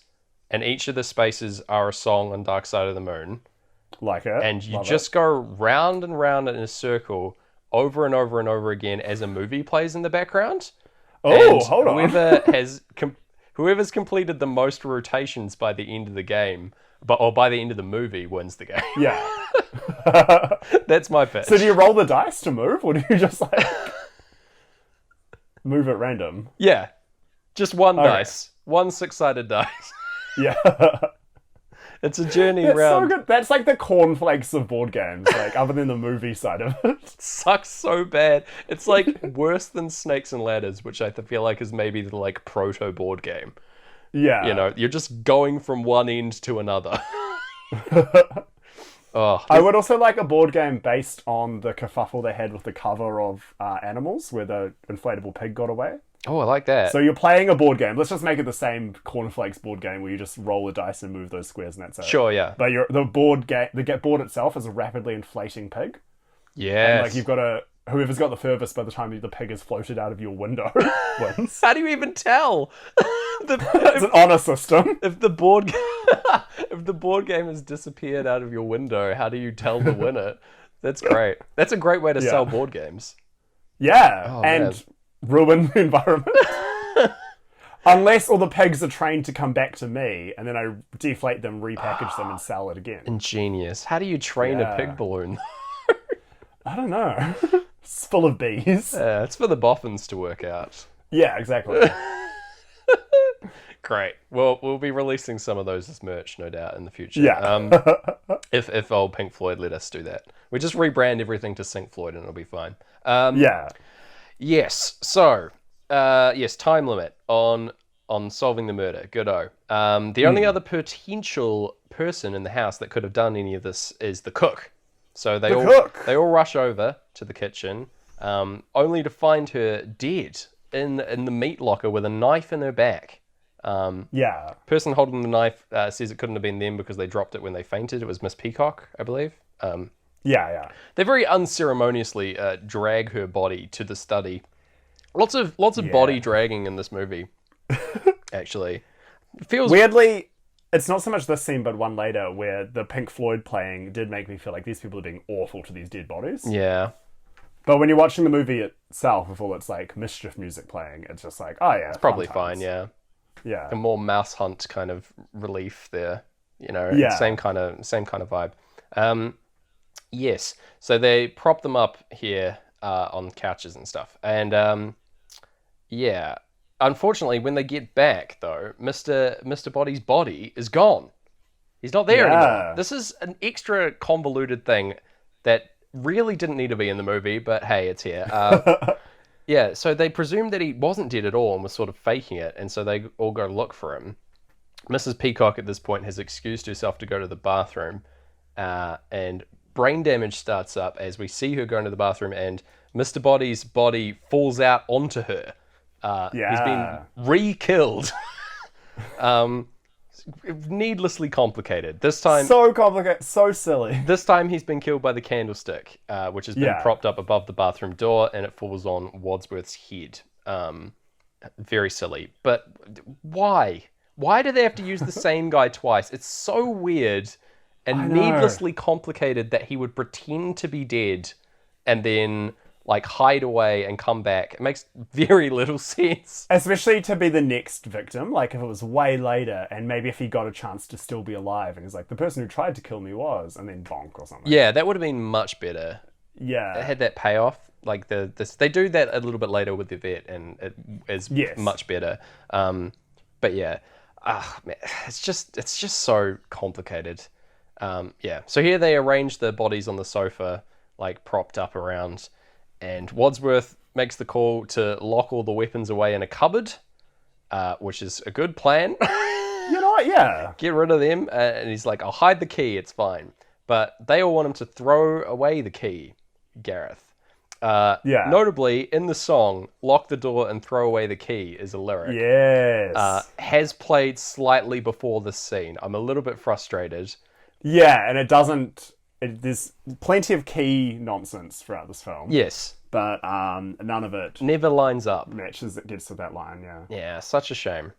A: and each of the spaces are a song on Dark Side of the Moon.
B: Like it.
A: And you
B: Love
A: just go round and round in a circle over and over and over again as a movie plays in the background.
B: Oh,
A: And
B: hold on.
A: whoever's completed the most rotations by the end of the game, or by the end of the movie, wins the game.
B: Yeah.
A: That's my pitch.
B: So do you roll the dice to move, or do you just like move at random?
A: Yeah, just one dice, one 6-sided dice.
B: Yeah.
A: It's a journey
B: That's so
A: around.
B: good. That's like the cornflakes of board games, like other than the movie side of it.
A: Sucks so bad. It's like worse than Snakes and Ladders, which I feel like is maybe the like proto board game.
B: Yeah.
A: You know, you're just going from one end to another. Oh,
B: I would also like a board game based on the kerfuffle they had with the cover of Animals, where the inflatable pig got away.
A: oh, I like that.
B: So you're playing a board game. Let's just make it the same cornflakes board game where you just roll the dice and move those squares, and that's it.
A: Sure, yeah.
B: But the board itself is a rapidly inflating pig.
A: Yes.
B: Like you've got to whoever's got the furthest by the time the pig is floated out of your window wins.
A: How do you even tell?
B: It's an honor system.
A: If the board game has disappeared out of your window, how do you tell the winner? That's great. That's a great way to sell board games.
B: Yeah,
A: Oh,
B: and
A: man.
B: ruin the environment. Unless all the pigs are trained to come back to me, and then I deflate them, repackage them, and sell it again.
A: Ingenious. How do you train a pig balloon?
B: I don't know. It's full of bees.
A: Yeah, it's for the boffins to work out.
B: Yeah, exactly.
A: Great. Well, we'll be releasing some of those as merch, no doubt, in the future.
B: Yeah.
A: If old Pink Floyd let us do that. We just rebrand everything to Sync Floyd and it'll be fine.
B: Yeah.
A: Yes. So, yes, time limit on solving the murder. Good-o. The only other potential person in the house that could have done any of this is the cook. So they all rush over to the kitchen, only to find her dead in the meat locker with a knife in her back.
B: Yeah.
A: Person holding the knife says it couldn't have been them because they dropped it when they fainted. It was Miss Peacock, I believe.
B: Yeah.
A: They very unceremoniously drag her body to the study. Lots of
B: Yeah.
A: body dragging in this movie. Actually, it feels
B: Weirdly, it's not so much this scene, but one later where the Pink Floyd playing did make me feel like these people are being awful to these dead bodies.
A: Yeah.
B: But when you're watching the movie itself with all its like mischief music playing, it's just like, oh yeah, it's
A: Probably fine, yeah.
B: Yeah.
A: A more mouse hunt kind of relief there,
B: Yeah.
A: same kind of vibe. Yes, so they prop them up here on couches and stuff, and yeah. Unfortunately, when they get back though, Mr. Body's body is gone. He's not there anymore. This is an extra convoluted thing that really didn't need to be in the movie, but hey, it's here. Yeah, so they presumed that he wasn't dead at all and was sort of faking it, and so they all go look for him. Mrs. Peacock at this point has excused herself to go to the bathroom, and brain damage starts up as we see her going to the bathroom, and Mr. Body's body falls out onto her. He's been re-killed. Needlessly complicated. This time,
B: so complicated, so silly.
A: This time he's been killed by the candlestick, which has been propped up above the bathroom door, and it falls on Wadsworth's head. Very silly. But why? Why do they have to use the same guy twice? It's so weird and needlessly complicated that he would pretend to be dead and then like hide away and come back. It makes very little sense.
B: Especially to be the next victim, like if it was way later and maybe if he got a chance to still be alive and he's like, the person who tried to kill me was, and then bonk or something.
A: Yeah, that would have been much better.
B: Yeah.
A: It had that payoff. Like they do that a little bit later with the vet and it is much better. But yeah, man, it's just so complicated. Yeah, so here they arrange the bodies on the sofa, like propped up around, and Wadsworth makes the call to lock all the weapons away in a cupboard, which is a good plan.
B: You know what? Yeah.
A: Get rid of them, and he's like, I'll hide the key, it's fine. But they all want him to throw away the key, Gareth. Notably, in the song, Lock the Door and Throw Away the Key is a lyric.
B: Yes.
A: Has played slightly before this scene. I'm a little bit frustrated.
B: Yeah, and it doesn't... there's plenty of key nonsense throughout this film.
A: Yes.
B: But none of it
A: never lines up.
B: Matches it gets to that line, yeah.
A: Yeah, such a shame.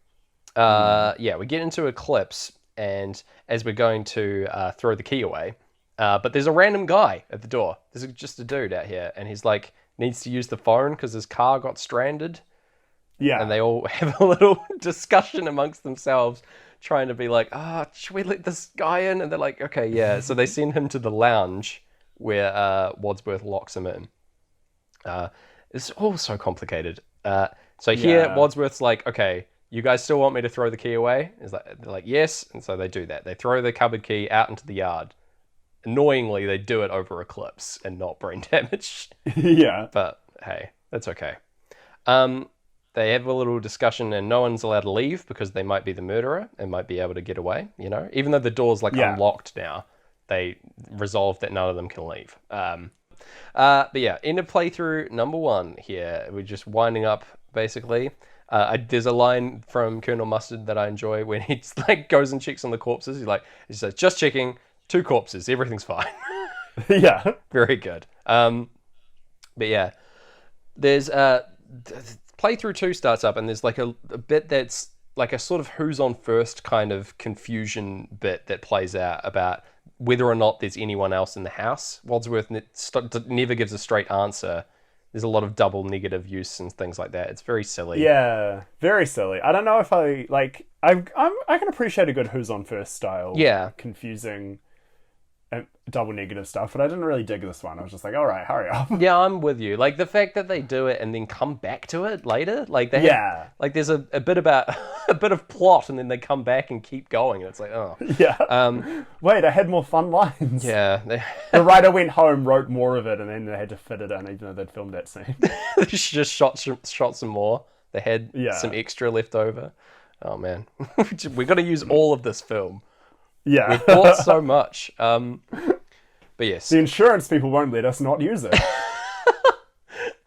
A: Yeah, we get into Eclipse, and as we're going to throw the key away, but there's a random guy at the door. There's just a dude out here, and he's like, needs to use the phone because his car got stranded.
B: Yeah.
A: And they all have a little discussion amongst themselves, trying to be like, should we let this guy in? And they're like, okay, yeah. So they send him to the lounge where Wadsworth locks him in. It's all so complicated. So here, Wadsworth's like, okay, you guys still want me to throw the key away? They're like, yes. And so they do that. They throw the cupboard key out into the yard. Annoyingly, they do it over Eclipse and not brain damage.
B: Yeah.
A: But hey, that's okay. They have a little discussion and no one's allowed to leave because they might be the murderer and might be able to get away, Even though the door's unlocked now, they resolve that none of them can leave. But yeah, end of playthrough number 1 here. We're just winding up, basically. There's a line from Colonel Mustard that I enjoy when he goes and checks on the corpses. He says, just checking, 2 corpses, everything's fine.
B: Yeah.
A: Very good. But yeah, there's playthrough 2 starts up and there's like a bit that's like a sort of who's on first kind of confusion bit that plays out about whether or not there's anyone else in the house. Wadsworth never gives a straight answer. There's a lot of double negative use and things like that. It's very silly.
B: Yeah, very silly. I don't know if I can appreciate a good who's on first style.
A: Yeah.
B: Confusing double negative stuff, but I didn't really dig this one. I was just like, all right, hurry up.
A: Yeah, I'm with you. Like the fact that they do it and then come back to it later, like they there's a bit about a bit of plot, and then they come back and keep going. And it's like, oh,
B: yeah. Wait, I had more fun lines.
A: Yeah,
B: the writer went home, wrote more of it, and then they had to fit it in, even though they'd filmed that scene.
A: They just shot some more. They had some extra left over. Oh man, we got to use all of this film.
B: Yeah.
A: We've bought so much. But yes.
B: The insurance people won't let us not use it.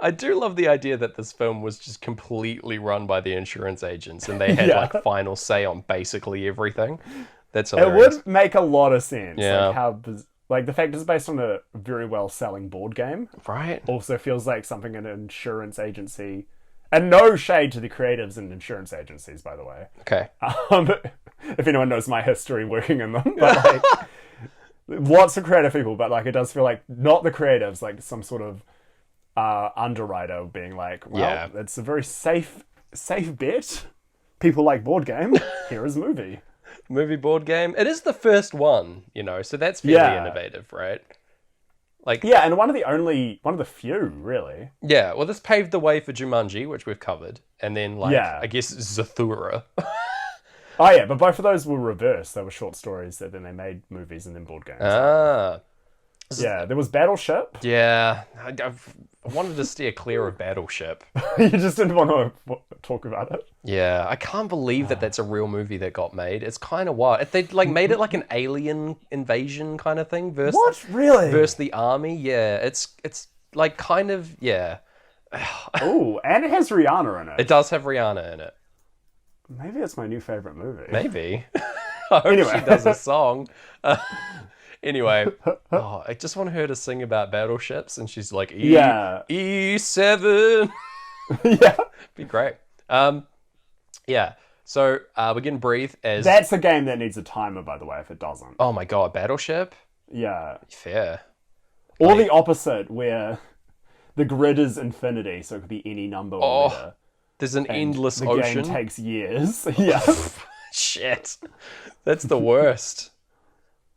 A: I do love the idea that this film was just completely run by the insurance agents and they had
B: Yeah.
A: like final say on basically everything. That's
B: It
A: hilarious.
B: would make a lot of sense.
A: Yeah.
B: Like how, like the fact it's based on a very well selling board game
A: Right?
B: also feels like something an insurance agency. And no shade to the creatives and insurance agencies, by the way.
A: Okay.
B: If anyone knows my history working in them, but like lots of creative people, but like it does feel like not the creatives, like some sort of underwriter being like, well,
A: Yeah.
B: it's a very safe bet. People like board game. Here is movie.
A: Movie board game. It is the first one, so that's fairly
B: Yeah.
A: innovative, right? Like,
B: Yeah, and one of the few, really.
A: yeah, well, this paved the way for Jumanji, which we've covered, and then, like,
B: Yeah.
A: I guess Zathura.
B: Oh yeah, but both of those were reversed. They were short stories that then they made movies and then board games.
A: Ah,
B: Yeah, there was Battleship.
A: yeah. I wanted to steer clear of Battleship.
B: You just didn't want to talk about it.
A: Yeah, I can't believe that that's a real movie that got made. It's kind of wild. If they like made it like an alien invasion kind of thing versus
B: What? Really?
A: versus the army. Yeah, it's like kind of yeah.
B: Oh, and it has Rihanna in it.
A: It does have Rihanna in it.
B: Maybe it's my new favorite movie.
A: Maybe. I hope
B: Anyway.
A: she does a song. Anyway, I just want her to sing about battleships, and she's like,
B: Yeah.
A: E7.
B: Yeah.
A: Be great. Yeah. So we're getting Breathe as.
B: That's a game that needs a timer, by the way, if it doesn't.
A: Oh my god, Battleship.
B: Yeah.
A: Fair.
B: Or the opposite, where the grid is infinity, so it could be any number or letter.
A: There's an
B: And
A: endless
B: the
A: ocean.
B: game takes years. Yeah.
A: Shit. That's the worst.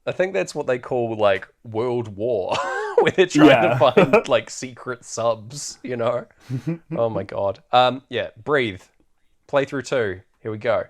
A: I think that's what they call like World War, where they're trying to find like secret subs, Oh my god. Yeah, Breathe. Playthrough 2. Here we go.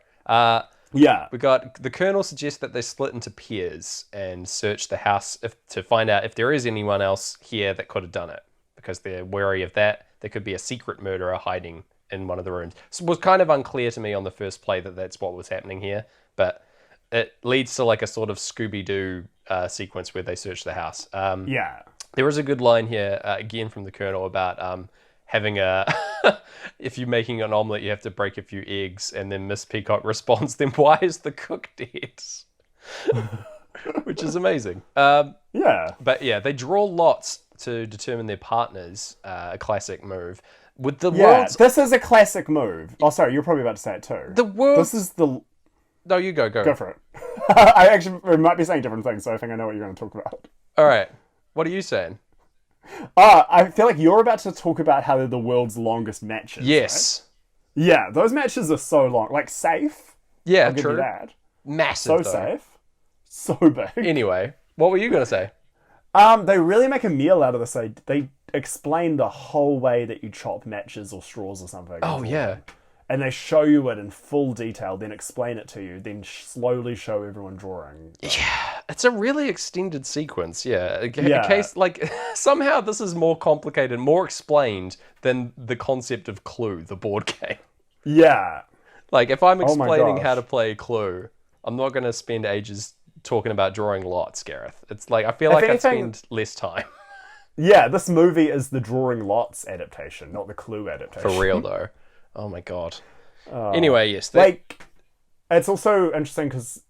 B: Yeah.
A: We got the Colonel suggests that they split into pairs and search the house to find out if there is anyone else here that could have done it, because they're wary of that. There could be a secret murderer hiding in one of the rooms. So it was kind of unclear to me on the first play that that's what was happening here, but it leads to like a sort of Scooby-Doo sequence where they search the house.
B: Yeah.
A: There is a good line here, again from the Colonel, about having a... if you're making an omelette, you have to break a few eggs, and then Miss Peacock responds, then why is the cook dead? Which is amazing.
B: Yeah.
A: But yeah, they draw lots to determine their partners, a classic move. With the
B: Yeah.
A: world's...
B: This is a classic move. Oh, sorry, you're probably about to say it too.
A: The world...
B: This is the...
A: No, you go.
B: Go for it. I actually might be saying different things, so I think I know what you're going to talk about.
A: All right. What are you saying?
B: I feel like you're about to talk about how they're the world's longest matches.
A: Yes.
B: Right? Yeah, those matches are so long. Like, safe.
A: Yeah,
B: I'll give
A: true.
B: you that.
A: Massive,
B: So
A: though.
B: safe. So big.
A: Anyway, what were you going to say?
B: They really make a meal out of this. They explain the whole way that you chop matches or straws or something.
A: Oh, yeah.
B: And they show you it in full detail, then explain it to you, then slowly show everyone drawing.
A: Yeah, it's a really extended sequence, yeah. In
B: Yeah.
A: case, like, somehow this is more complicated, more explained than the concept of Clue, the board game.
B: Yeah.
A: Like, if I'm
B: Oh my
A: explaining
B: gosh.
A: how to play Clue, I'm not going to spend ages talking about drawing lots, Gareth. It's like, I feel like I'd
B: anything-
A: spend less time.
B: Yeah, this movie is the Drawing Lots adaptation, not the Clue adaptation.
A: For real, though. Oh my god. Anyway, yes.
B: Like, it's also interesting because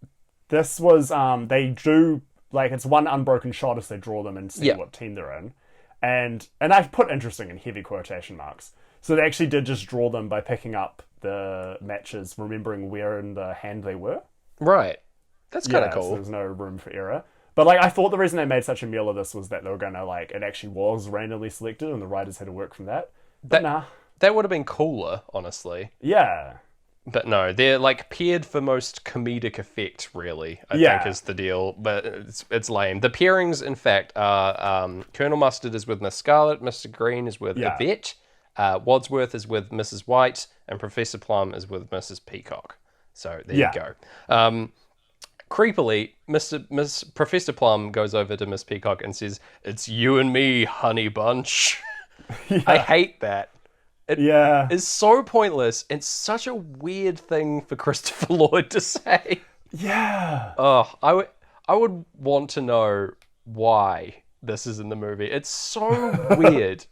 B: this was, they do, like, it's one unbroken shot as they draw them and see
A: Yeah.
B: what team they're in. And I've put interesting in heavy quotation marks. So they actually did just draw them by picking up the matches, remembering where in the hand they were.
A: Right. That's kind of
B: So
A: cool.
B: there's no room for error. But, like, I thought the reason they made such a meal of this was that they were going to, like, it actually was randomly selected and the writers had to work from that. But nah.
A: That would have been cooler, honestly.
B: Yeah.
A: But no, they're like paired for most comedic effect, really, I
B: Yeah.
A: think is the deal. But it's lame. The pairings, in fact, are Colonel Mustard is with Miss Scarlet, Mr. Green is with
B: Yeah.
A: Yvette, Wadsworth is with Mrs. White, and Professor Plum is with Mrs. Peacock. So there
B: Yeah.
A: you go. Creepily, Professor Plum goes over to Miss Peacock and says, "It's you and me, honey bunch." I hate that.
B: Yeah.
A: It's so pointless and such a weird thing for Christopher Lloyd to say.
B: Yeah.
A: Oh, I would want to know why this is in the movie. It's so weird.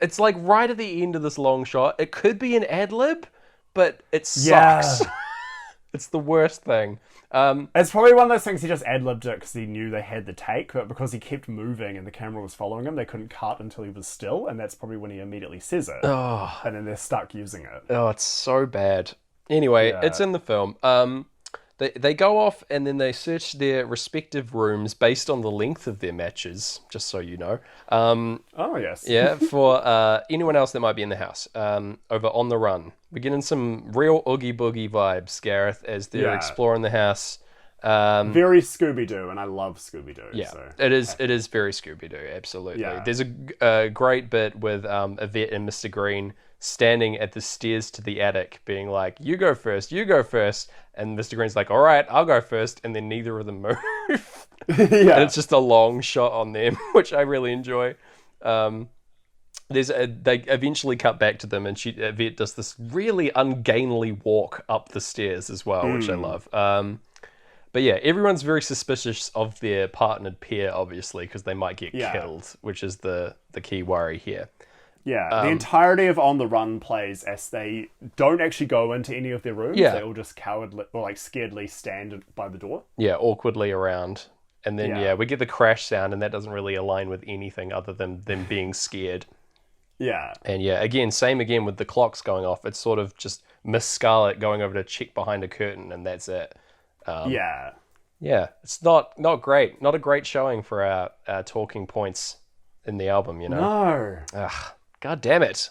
A: It's like right at the end of this long shot. It could be an ad lib, but it sucks.
B: Yeah.
A: It's the worst thing.
B: It's probably one of those things he just ad-libbed it because he knew they had the take, but because he kept moving and the camera was following him, they couldn't cut until he was still, and that's probably when he immediately says it.
A: Oh,
B: And then they're stuck using it.
A: oh, it's so bad. Anyway,
B: Yeah.
A: it's in the film. They go off and then they search their respective rooms based on the length of their matches, just so you know.
B: Oh, yes.
A: Yeah, for anyone else that might be in the house. Over On the Run. We're getting some real Oogie Boogie vibes, Gareth, as they're
B: Yeah.
A: exploring the house.
B: Very Scooby-Doo, and I love Scooby-Doo.
A: Yeah,
B: So.
A: it is very Scooby-Doo, absolutely.
B: Yeah.
A: There's a great bit with Yvette and Mr. Green standing at the stairs to the attic being like, you go first, and Mr. Green's like, all right, I'll go first, and then neither of them move.
B: Yeah.
A: And it's just a long shot on them, which I really enjoy. They eventually cut back to them, and Yvette does this really ungainly walk up the stairs as well, which I love. But yeah, everyone's very suspicious of their partnered pair, obviously, because they might get killed, which is the key worry here.
B: Yeah, the entirety of On the Run plays as they don't actually go into any of their rooms.
A: Yeah.
B: They all just cowardly or like scaredly stand by the door.
A: Yeah, awkwardly around. And then,
B: Yeah.
A: we get the crash sound, and that doesn't really align with anything other than them being scared.
B: Yeah.
A: And same again with the clocks going off. It's sort of just Miss Scarlet going over to check behind a curtain, and that's it.
B: Yeah.
A: Yeah, it's not great. Not a great showing for our talking points in the album, you know?
B: No.
A: Ugh, God damn it.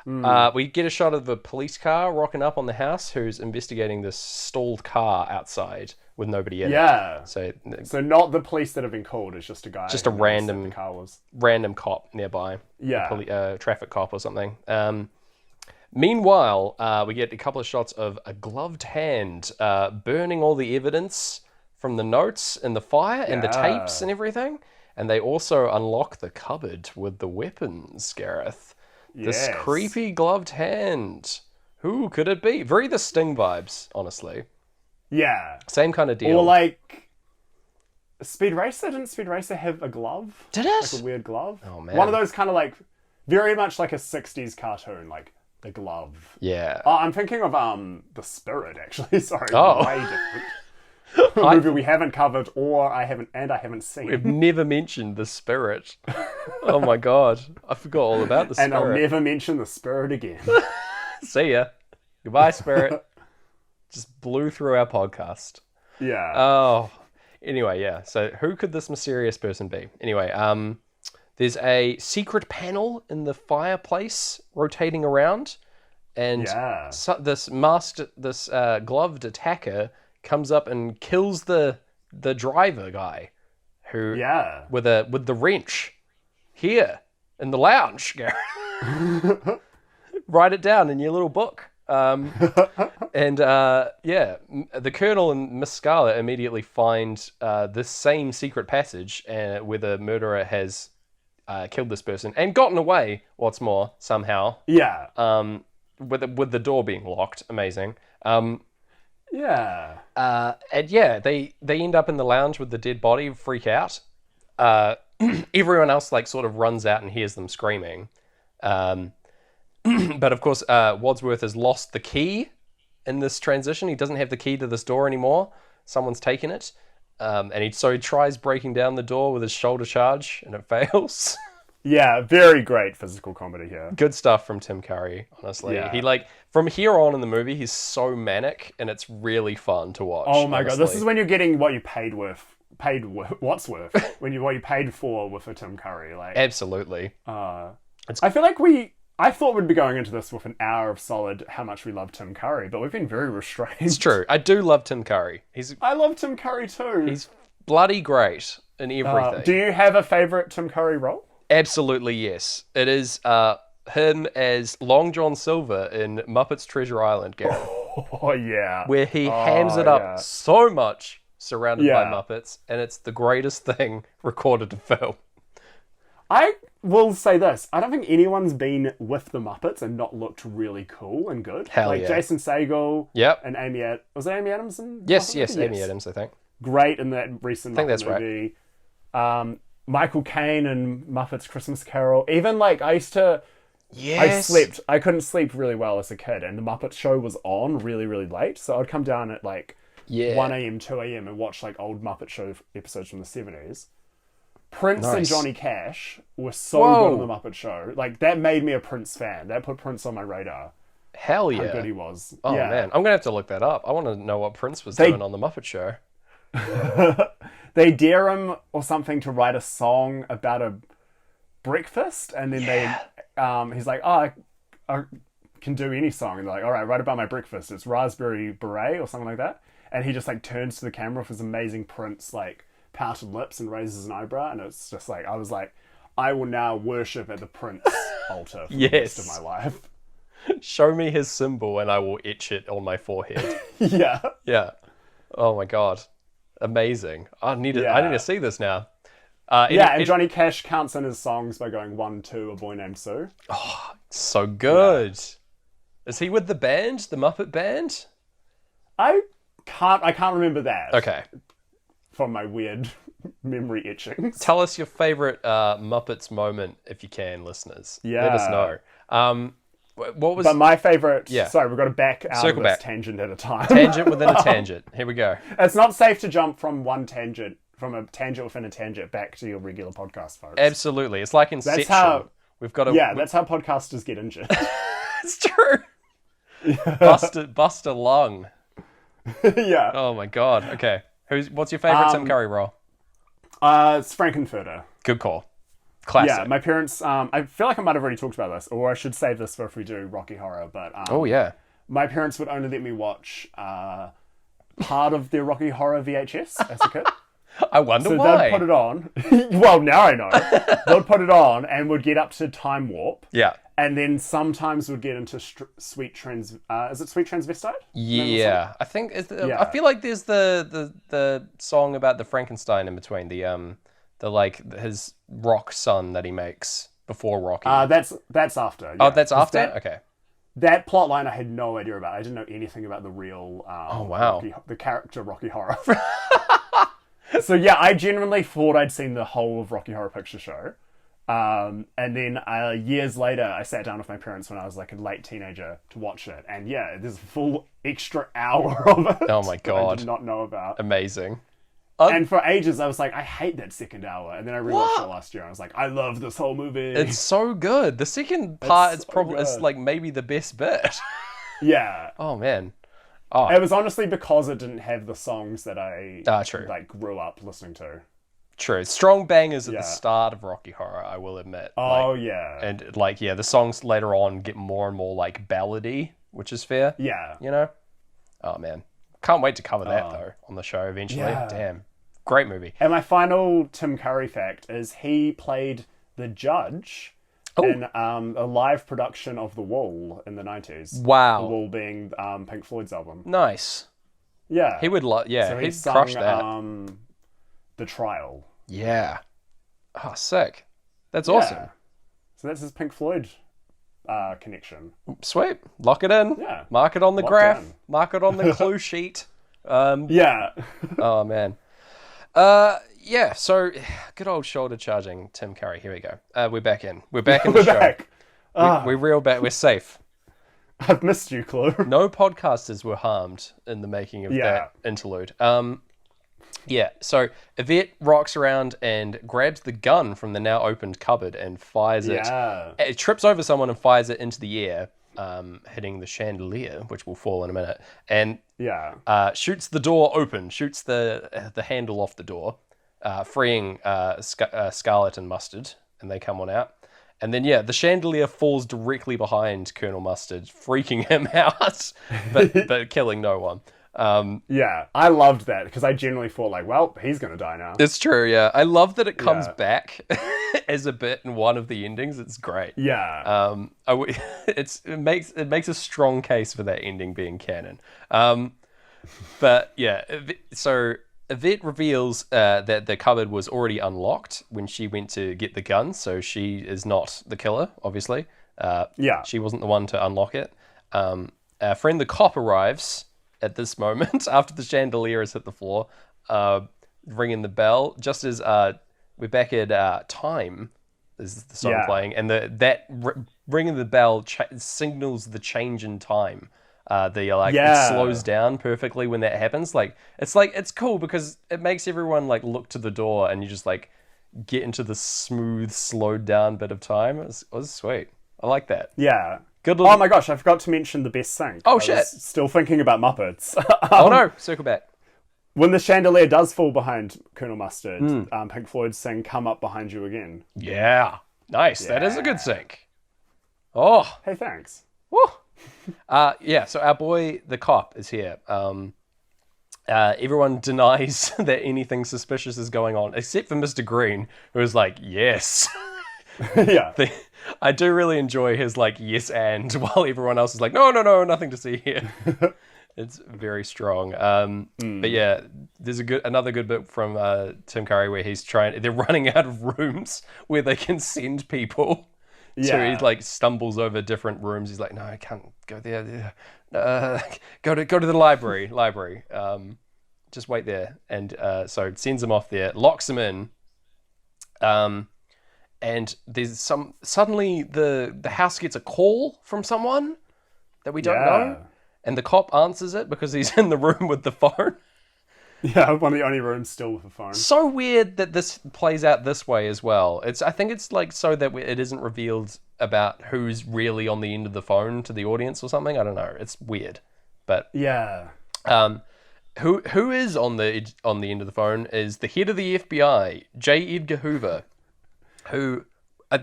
A: We get a shot of the police car rocking up on the house who's investigating this stalled car outside with nobody in it.
B: Yeah.
A: So
B: not the police that have been called. It's just a guy.
A: Just a
B: who knows
A: random-
B: that the car was.
A: random cop nearby.
B: Yeah.
A: Traffic cop or something. Meanwhile, we get a couple of shots of a gloved hand burning all the evidence from the notes and the fire and the tapes and everything. And they also unlock the cupboard with the weapons, Gareth. This
B: Yes.
A: creepy gloved hand. Who could it be? Very The Sting vibes, honestly.
B: Yeah.
A: Same kind of deal.
B: Or like Speed Racer. Didn't Speed Racer have a glove?
A: Did it?
B: Like a weird glove.
A: Oh, man.
B: One of those kind of like very much like a 60s cartoon, like the glove.
A: Yeah.
B: Oh, I'm thinking of The Spirit, actually. Sorry,
A: Oh.
B: way different. A movie we haven't covered, or I haven't seen.
A: We've never mentioned The Spirit. Oh my god. I forgot all about The Spirit.
B: And I'll never mention The Spirit again.
A: See ya. Goodbye, Spirit. Just blew through our podcast.
B: Yeah.
A: Oh. Anyway, yeah. So who could this mysterious person be? Anyway, there's a secret panel in the fireplace rotating around. And
B: Yeah.
A: this gloved attacker comes up and kills the driver guy who
B: Yeah.
A: with the wrench here in the lounge. Gareth. Write it down in your little book. And the Colonel and Miss Scarlet immediately find this same secret passage where the murderer has killed this person and gotten away. What's more, somehow,
B: Yeah.
A: with the door being locked. Amazing.
B: Yeah.
A: They end up in the lounge with the dead body, freak out. Everyone else sort of runs out and hears them screaming. But of course, Wadsworth has lost the key in this transition. He doesn't have the key to this door anymore. Someone's taken it. And he tries breaking down the door with his shoulder charge, and it fails.
B: Yeah. Very great physical comedy here.
A: Good stuff from Tim Curry, honestly.
B: Yeah.
A: He from here on in the movie, he's so manic, and it's really fun to watch.
B: Oh my god, this
A: honestly.
B: is when you're getting what you paid worth. What's worth? What you paid for with a Tim Curry. Like,
A: Absolutely.
B: I feel like I thought we'd be going into this with an hour of solid how much we love Tim Curry, but we've been very restrained.
A: It's true. I do love Tim Curry.
B: I love Tim Curry too.
A: He's bloody great in everything.
B: Do you have a favourite Tim Curry role?
A: Absolutely, yes. It is him as Long John Silver in Muppets Treasure Island, Gareth,
B: Oh yeah.
A: where he hams it up
B: yeah.
A: so much surrounded by
B: Yeah.
A: Muppets, and it's the greatest thing recorded to film.
B: I will say this. I don't think anyone's been with the Muppets and not looked really cool and good.
A: Hell
B: like
A: yeah.
B: Jason Segel
A: Yep.
B: and was it Amy Adams?
A: Yes, Amy Adams, I think.
B: Great in that recent
A: think
B: Muppet
A: that's right.
B: movie. Michael Caine and Muppets Christmas Carol. Even I used to
A: Yes.
B: I couldn't sleep really well as a kid, and the Muppet Show was on really, really late. So I'd come down at like
A: Yeah.
B: 1 a.m., 2 a.m. and watch like old Muppet Show episodes from the 70s. Prince and
A: Nice.
B: Johnny Cash were so
A: Whoa.
B: good on the Muppet Show. Like, that made me a Prince fan. That put Prince on my radar.
A: Hell
B: How
A: yeah.
B: good he was.
A: Oh
B: yeah.
A: man, I'm gonna have to look that up. I want to know what Prince was
B: They-
A: doing on the Muppet Show.
B: They dare him or something to write a song about a breakfast, and then he's like, oh, I can do any song, and they're like, all right, write about my breakfast. It's raspberry beret or something like that, and he just like turns to the camera with his amazing Prince like pouted lips and raises an eyebrow, and it's just like, I was like, I will now worship at the Prince altar for the rest of my life.
A: Show me his symbol and I will etch it on my forehead.
B: Yeah.
A: Yeah. Oh my god. Amazing. I need to see this now.
B: And Johnny Cash counts in his songs by going 1, 2, a boy named Sue.
A: So good. Is he with the band? The Muppet Band?
B: I can't remember that.
A: Okay.
B: From my weird memory etchings.
A: Tell us your favorite Muppets moment if you can, listeners. Let us
B: Yeah.
A: know. What was...
B: But my favorite...
A: Yeah.
B: Sorry, we've got to back out
A: Circle
B: of this
A: back.
B: tangent at a time.
A: Tangent within a tangent. Here we go.
B: It's not safe to jump from a tangent within a tangent back to your regular podcast, folks.
A: Absolutely. It's like Inception.
B: how-
A: We've got to...
B: Yeah, that's how podcasters get injured.
A: It's true. Bust a lung.
B: Yeah.
A: Oh my god. Okay. What's your favorite Tim Curry role?
B: It's Frankenfurter.
A: Good call. Classic.
B: Yeah, my parents... I feel like I might have already talked about this, or I should save this for if we do Rocky Horror, but...
A: Oh yeah.
B: My parents would only let me watch part of their Rocky Horror VHS as a kid.
A: I wonder
B: So
A: why.
B: they'd put it on. Well, now I know. They'd put it on and would get up to Time Warp.
A: Yeah.
B: And then sometimes would get into Sweet Is it Sweet Transvestite?
A: Yeah. I think
B: Yeah.
A: I feel like there's the song about the Frankenstein in between, the like his rock son that he makes before Rocky.
B: That's after.
A: Oh,
B: yeah.
A: that's
B: 'Cause
A: after? Okay.
B: That plot line I had no idea about. I didn't know anything about the real
A: wow.
B: the character Rocky Horror. So yeah, I genuinely thought I'd seen the whole of Rocky Horror Picture Show. And then years later, I sat down with my parents when I was like a late teenager to watch it. And yeah, there's a full extra hour of it.
A: Oh my
B: that I
A: God.
B: did not know about.
A: Amazing.
B: And for ages, I was like, I hate that second hour. And then I rewatched it last year. And I was like, I love this whole movie.
A: It's so good. The second part is
B: so
A: probably
B: good.
A: like maybe the best bit.
B: Yeah.
A: Oh man.
B: It was honestly because it didn't have the songs that I
A: True.
B: like grew up listening to.
A: True. Strong bangers at
B: Yeah.
A: the start of Rocky Horror, I will admit.
B: Oh,
A: Like,
B: yeah.
A: and like, yeah, the songs later on get more and more like ballady, which is fair.
B: Yeah.
A: You know? Oh man. Can't wait to cover that though on the show eventually.
B: Yeah.
A: Damn. Great movie.
B: And my final Tim Curry fact is he played the judge in a live production of The Wall in the 90s.
A: Wow.
B: The Wall being Pink Floyd's album.
A: Nice.
B: Yeah.
A: He would
B: So he
A: he'd
B: sung,
A: crush that.
B: The Trial.
A: Yeah. Oh, sick. That's awesome.
B: Yeah. So that's his Pink Floyd connection.
A: Sweet. Lock it in.
B: Yeah.
A: Mark it on the
B: Locked
A: graph.
B: in.
A: Mark it on the clue sheet.
B: Yeah.
A: Oh man. Yeah, so good old shoulder charging Tim Curry. Here we go. We're back in. We're back in the
B: We're
A: show.
B: back.
A: We're real back. We're safe.
B: I've missed you, Clue.
A: No podcasters were harmed in the making of that interlude. Yeah, so Yvette rocks around and grabs the gun from the now opened cupboard and fires it. It trips over someone and fires it into the air, hitting the chandelier, which will fall in a minute, and shoots the door open, shoots the handle off the door, freeing Scarlet and Mustard, and they come on out. And then, the chandelier falls directly behind Colonel Mustard, freaking him out, but killing no one.
B: I loved that because I generally thought like, well, he's gonna die now.
A: It's true, yeah. I love that it comes back as a bit in one of the endings. It's great.
B: Yeah.
A: It makes a strong case for that ending being canon. But yeah, so Yvette reveals that the cupboard was already unlocked when she went to get the gun, so she is not the killer, obviously. She wasn't the one to unlock it. Our friend the cop arrives at this moment after the chandelier has hit the floor, ringing the bell, just as we're back at Time is the song playing, and that ringing the bell signals the change in time. It slows down perfectly when that happens. It's cool because it makes everyone like look to the door, and you just like get into the smooth, slowed down bit of time. It was sweet. I like that.
B: Yeah.
A: Good.
B: Oh my gosh, I forgot to mention the best thing.
A: Oh,
B: I
A: shit.
B: was still thinking about Muppets.
A: Oh no, circle back.
B: When the chandelier does fall behind Colonel Mustard, Pink Floyd sing "Come Up Behind You Again."
A: Yeah. Nice. Yeah. That is a good sync. Oh.
B: Hey, thanks.
A: Woo. So our boy, the cop, is here. Everyone denies that anything suspicious is going on, except for Mr. Green, who is like, yes.
B: Yeah.
A: I do really enjoy his like yes and, while everyone else is like no, nothing to see here. It's very strong. But yeah, there's another good bit from Tim Curry where they're running out of rooms where they can send people. Yeah. So he like stumbles over different rooms. He's like, no, I can't go there. Go to the library. Just wait there. And so it sends him off there, locks him in. And there's suddenly the house gets a call from someone that we don't know. And the cop answers it because he's in the room with the phone.
B: Yeah, one of the only rooms still with a phone.
A: So weird that this plays out this way as well. I think it's like so that it isn't revealed about who's really on the end of the phone to the audience or something. I don't know. It's weird, but
B: yeah.
A: Who is on the end of the phone is the head of the FBI, J. Edgar Hoover, who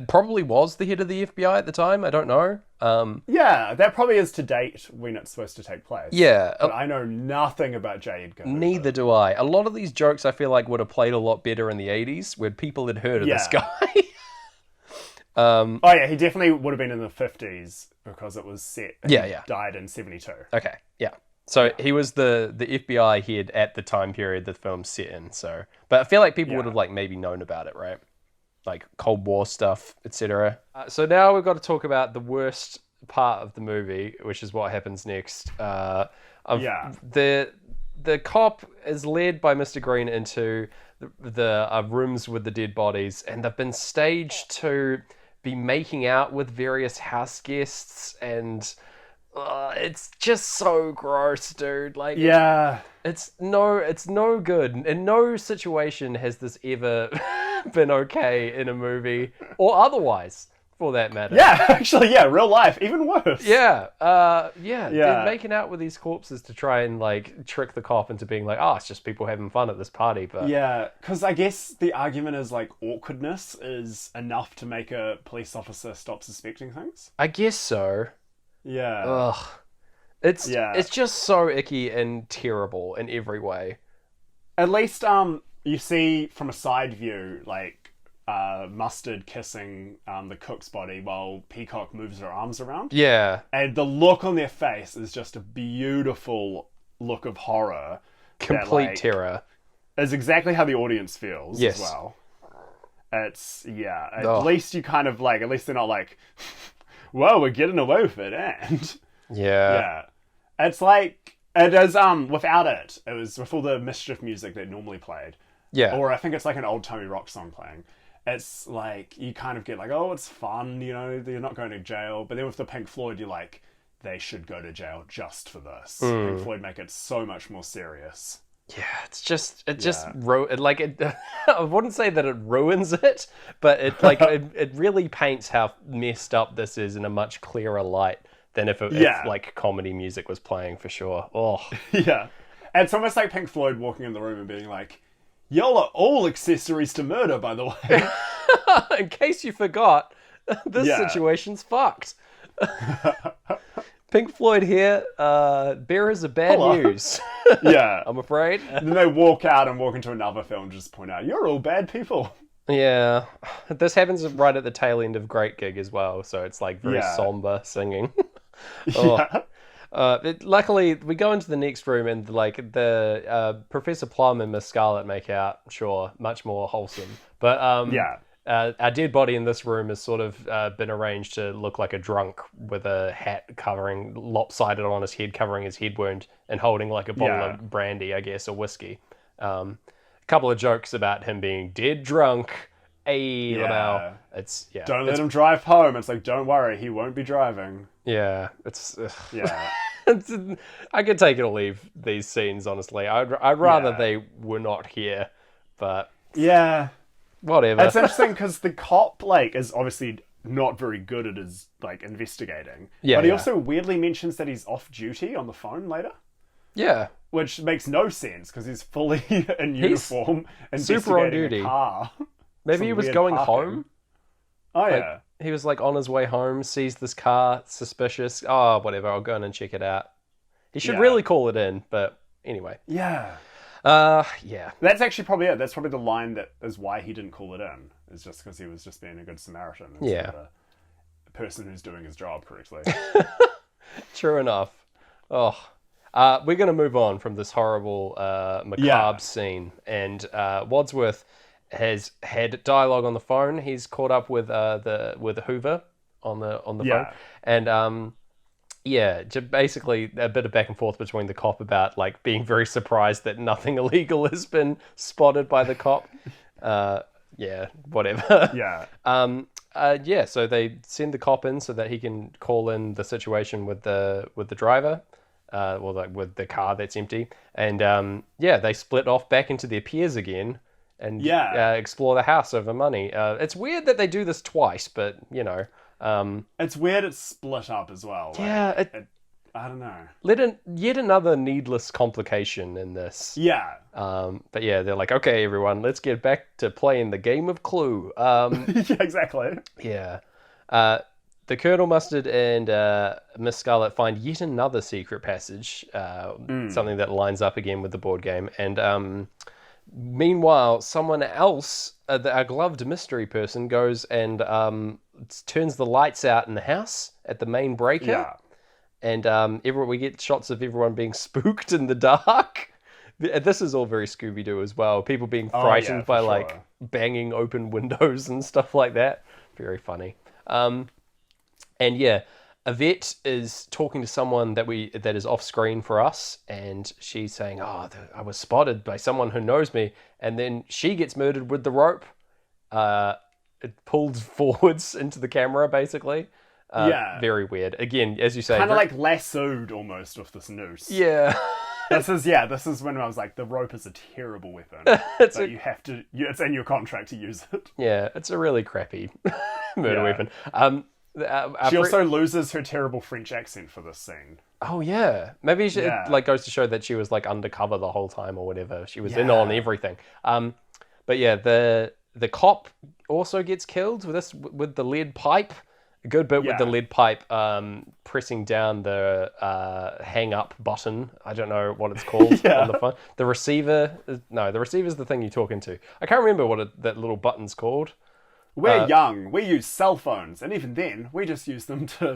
A: probably was the head of the FBI at the time. I don't know.
B: Yeah, that probably is to date when it's supposed to take place.
A: Yeah.
B: But I know nothing about J. Edgar Hoover.
A: Neither do I. A lot of these jokes I feel like would have played a lot better in the 80s where people had heard of this guy.
B: Oh yeah, he definitely would have been in the 50s because it was set. He died in 72.
A: Okay, yeah. So he was the FBI head at the time period the film's set in. So, but I feel like people would have like maybe known about it, right? Like Cold War stuff, etc. So now we've got to talk about the worst part of the movie, which is what happens next. The cop is led by Mr. Green into the rooms with the dead bodies, and they've been staged to be making out with various house guests, and it's just so gross, dude. Like, it's no good. In no situation has this ever been okay in a movie or otherwise, for that matter.
B: Yeah, actually, real life, even worse.
A: They're making out with these corpses to try and like trick the cop into being like, oh, it's just people having fun at this party. But
B: yeah, because I guess the argument is like awkwardness is enough to make a police officer stop suspecting things.
A: I guess so.
B: Yeah.
A: Ugh. It's just so icky and terrible in every way.
B: At least you see from a side view like Mustard kissing the cook's body while Peacock moves her arms around.
A: Yeah.
B: And the look on their face is just a beautiful look of horror.
A: Complete terror.
B: Is exactly how the audience feels as well. It's at least you kind of like, at least they're not like, whoa, we're getting away with it, and it's like it is without it was with all the mischief music that normally played, or I think it's like an old Tommy Rock song playing. It's like you kind of get like, oh, it's fun, you know, they're not going to jail. But then with the Pink Floyd, you're like, they should go to jail just for this. Pink Floyd make it so much more serious.
A: Yeah, I wouldn't say that it ruins it, but it really paints how messed up this is in a much clearer light than if like comedy music was playing, for sure. Oh.
B: Yeah. And it's almost like Pink Floyd walking in the room and being like, y'all are all accessories to murder, by the way.
A: In case you forgot, this situation's fucked. Pink Floyd here, bearers of bad news.
B: Yeah.
A: I'm afraid.
B: And then they walk out and walk into another film and just point out, you're all bad people.
A: Yeah. This happens right at the tail end of Great Gig as well, so it's like very somber singing. Luckily, we go into the next room and like the Professor Plum and Miss Scarlet make out, sure, much more wholesome. But our dead body in this room has sort of been arranged to look like a drunk with a hat covering, lopsided on his head, covering his head wound, and holding like a bottle of brandy, I guess, or whiskey. A couple of jokes about him being dead drunk hey, Lamau. It's, yeah.
B: Don't let him drive home. It's like, don't worry, he won't be driving.
A: Yeah, it's...
B: Yeah.
A: I could take it or leave these scenes, honestly. I'd rather they were not here, but...
B: Yeah.
A: Whatever.
B: It's interesting because the cop, like, is obviously not very good at his, like, investigating.
A: Yeah,
B: but he
A: yeah.
B: also weirdly mentions that he's off duty on the phone later.
A: Yeah.
B: Which makes no sense because he's fully in uniform,
A: super on
B: investigating
A: duty.
B: a car.
A: Maybe he was
B: weird
A: going
B: parking.
A: home.
B: Oh,
A: Like,
B: yeah.
A: he was like on his way home, sees this car, suspicious. Oh, whatever, I'll go in and check it out. He should really call it in, but anyway.
B: Yeah.
A: Yeah.
B: That's actually probably it. That's probably the line that is why he didn't call it in. Is just because he was just being a good Samaritan. Instead of a person who's doing his job correctly.
A: True enough. Oh. We're going to move on from this horrible, macabre scene. And Wadsworth has had dialogue on the phone. He's caught up with Hoover on the phone. And just basically a bit of back and forth between the cop about like being very surprised that nothing illegal has been spotted by the cop. Whatever.
B: Yeah.
A: So they send the cop in so that he can call in the situation with the driver. With the car that's empty. And they split off back into their peers again and explore the house over money. It's weird that they do this twice, but you know.
B: It's weird it's split up as well. Like, I don't know.
A: Yet another needless complication in this.
B: Yeah.
A: But yeah, they're like, okay, everyone, let's get back to playing the game of Clue.
B: Yeah, exactly.
A: Yeah. The Colonel Mustard and Miss Scarlet find yet another secret passage, something that lines up again with the board game. And meanwhile, someone else, a gloved mystery person, goes and turns the lights out in the house at the main breaker.
B: Yeah.
A: And we get shots of everyone being spooked in the dark. This is all very Scooby-Doo as well. People being frightened by like banging open windows and stuff like that. Very funny. And yeah, Yvette is talking to someone that is off screen for us, and she's saying, "Oh, I was spotted by someone who knows me," and then she gets murdered with the rope. It pulled forwards into the camera, basically. Very weird. Again, as you say,
B: kind of like lassoed almost with this noose.
A: Yeah.
B: This is when I was like, the rope is a terrible weapon. It's in your contract to use it.
A: Yeah, it's a really crappy murder weapon.
B: She also loses her terrible French accent for this scene.
A: Oh yeah, maybe it goes to show that she was like undercover the whole time or whatever. She was in on everything. But yeah, the cop also gets killed with the lead pipe. A good bit with the lead pipe pressing down the hang up button. I don't know what it's called on the phone. The receiver. No, the receiver's the thing you talk into. I can't remember what that little button's called.
B: We're young. We use cell phones, and even then, we just use them to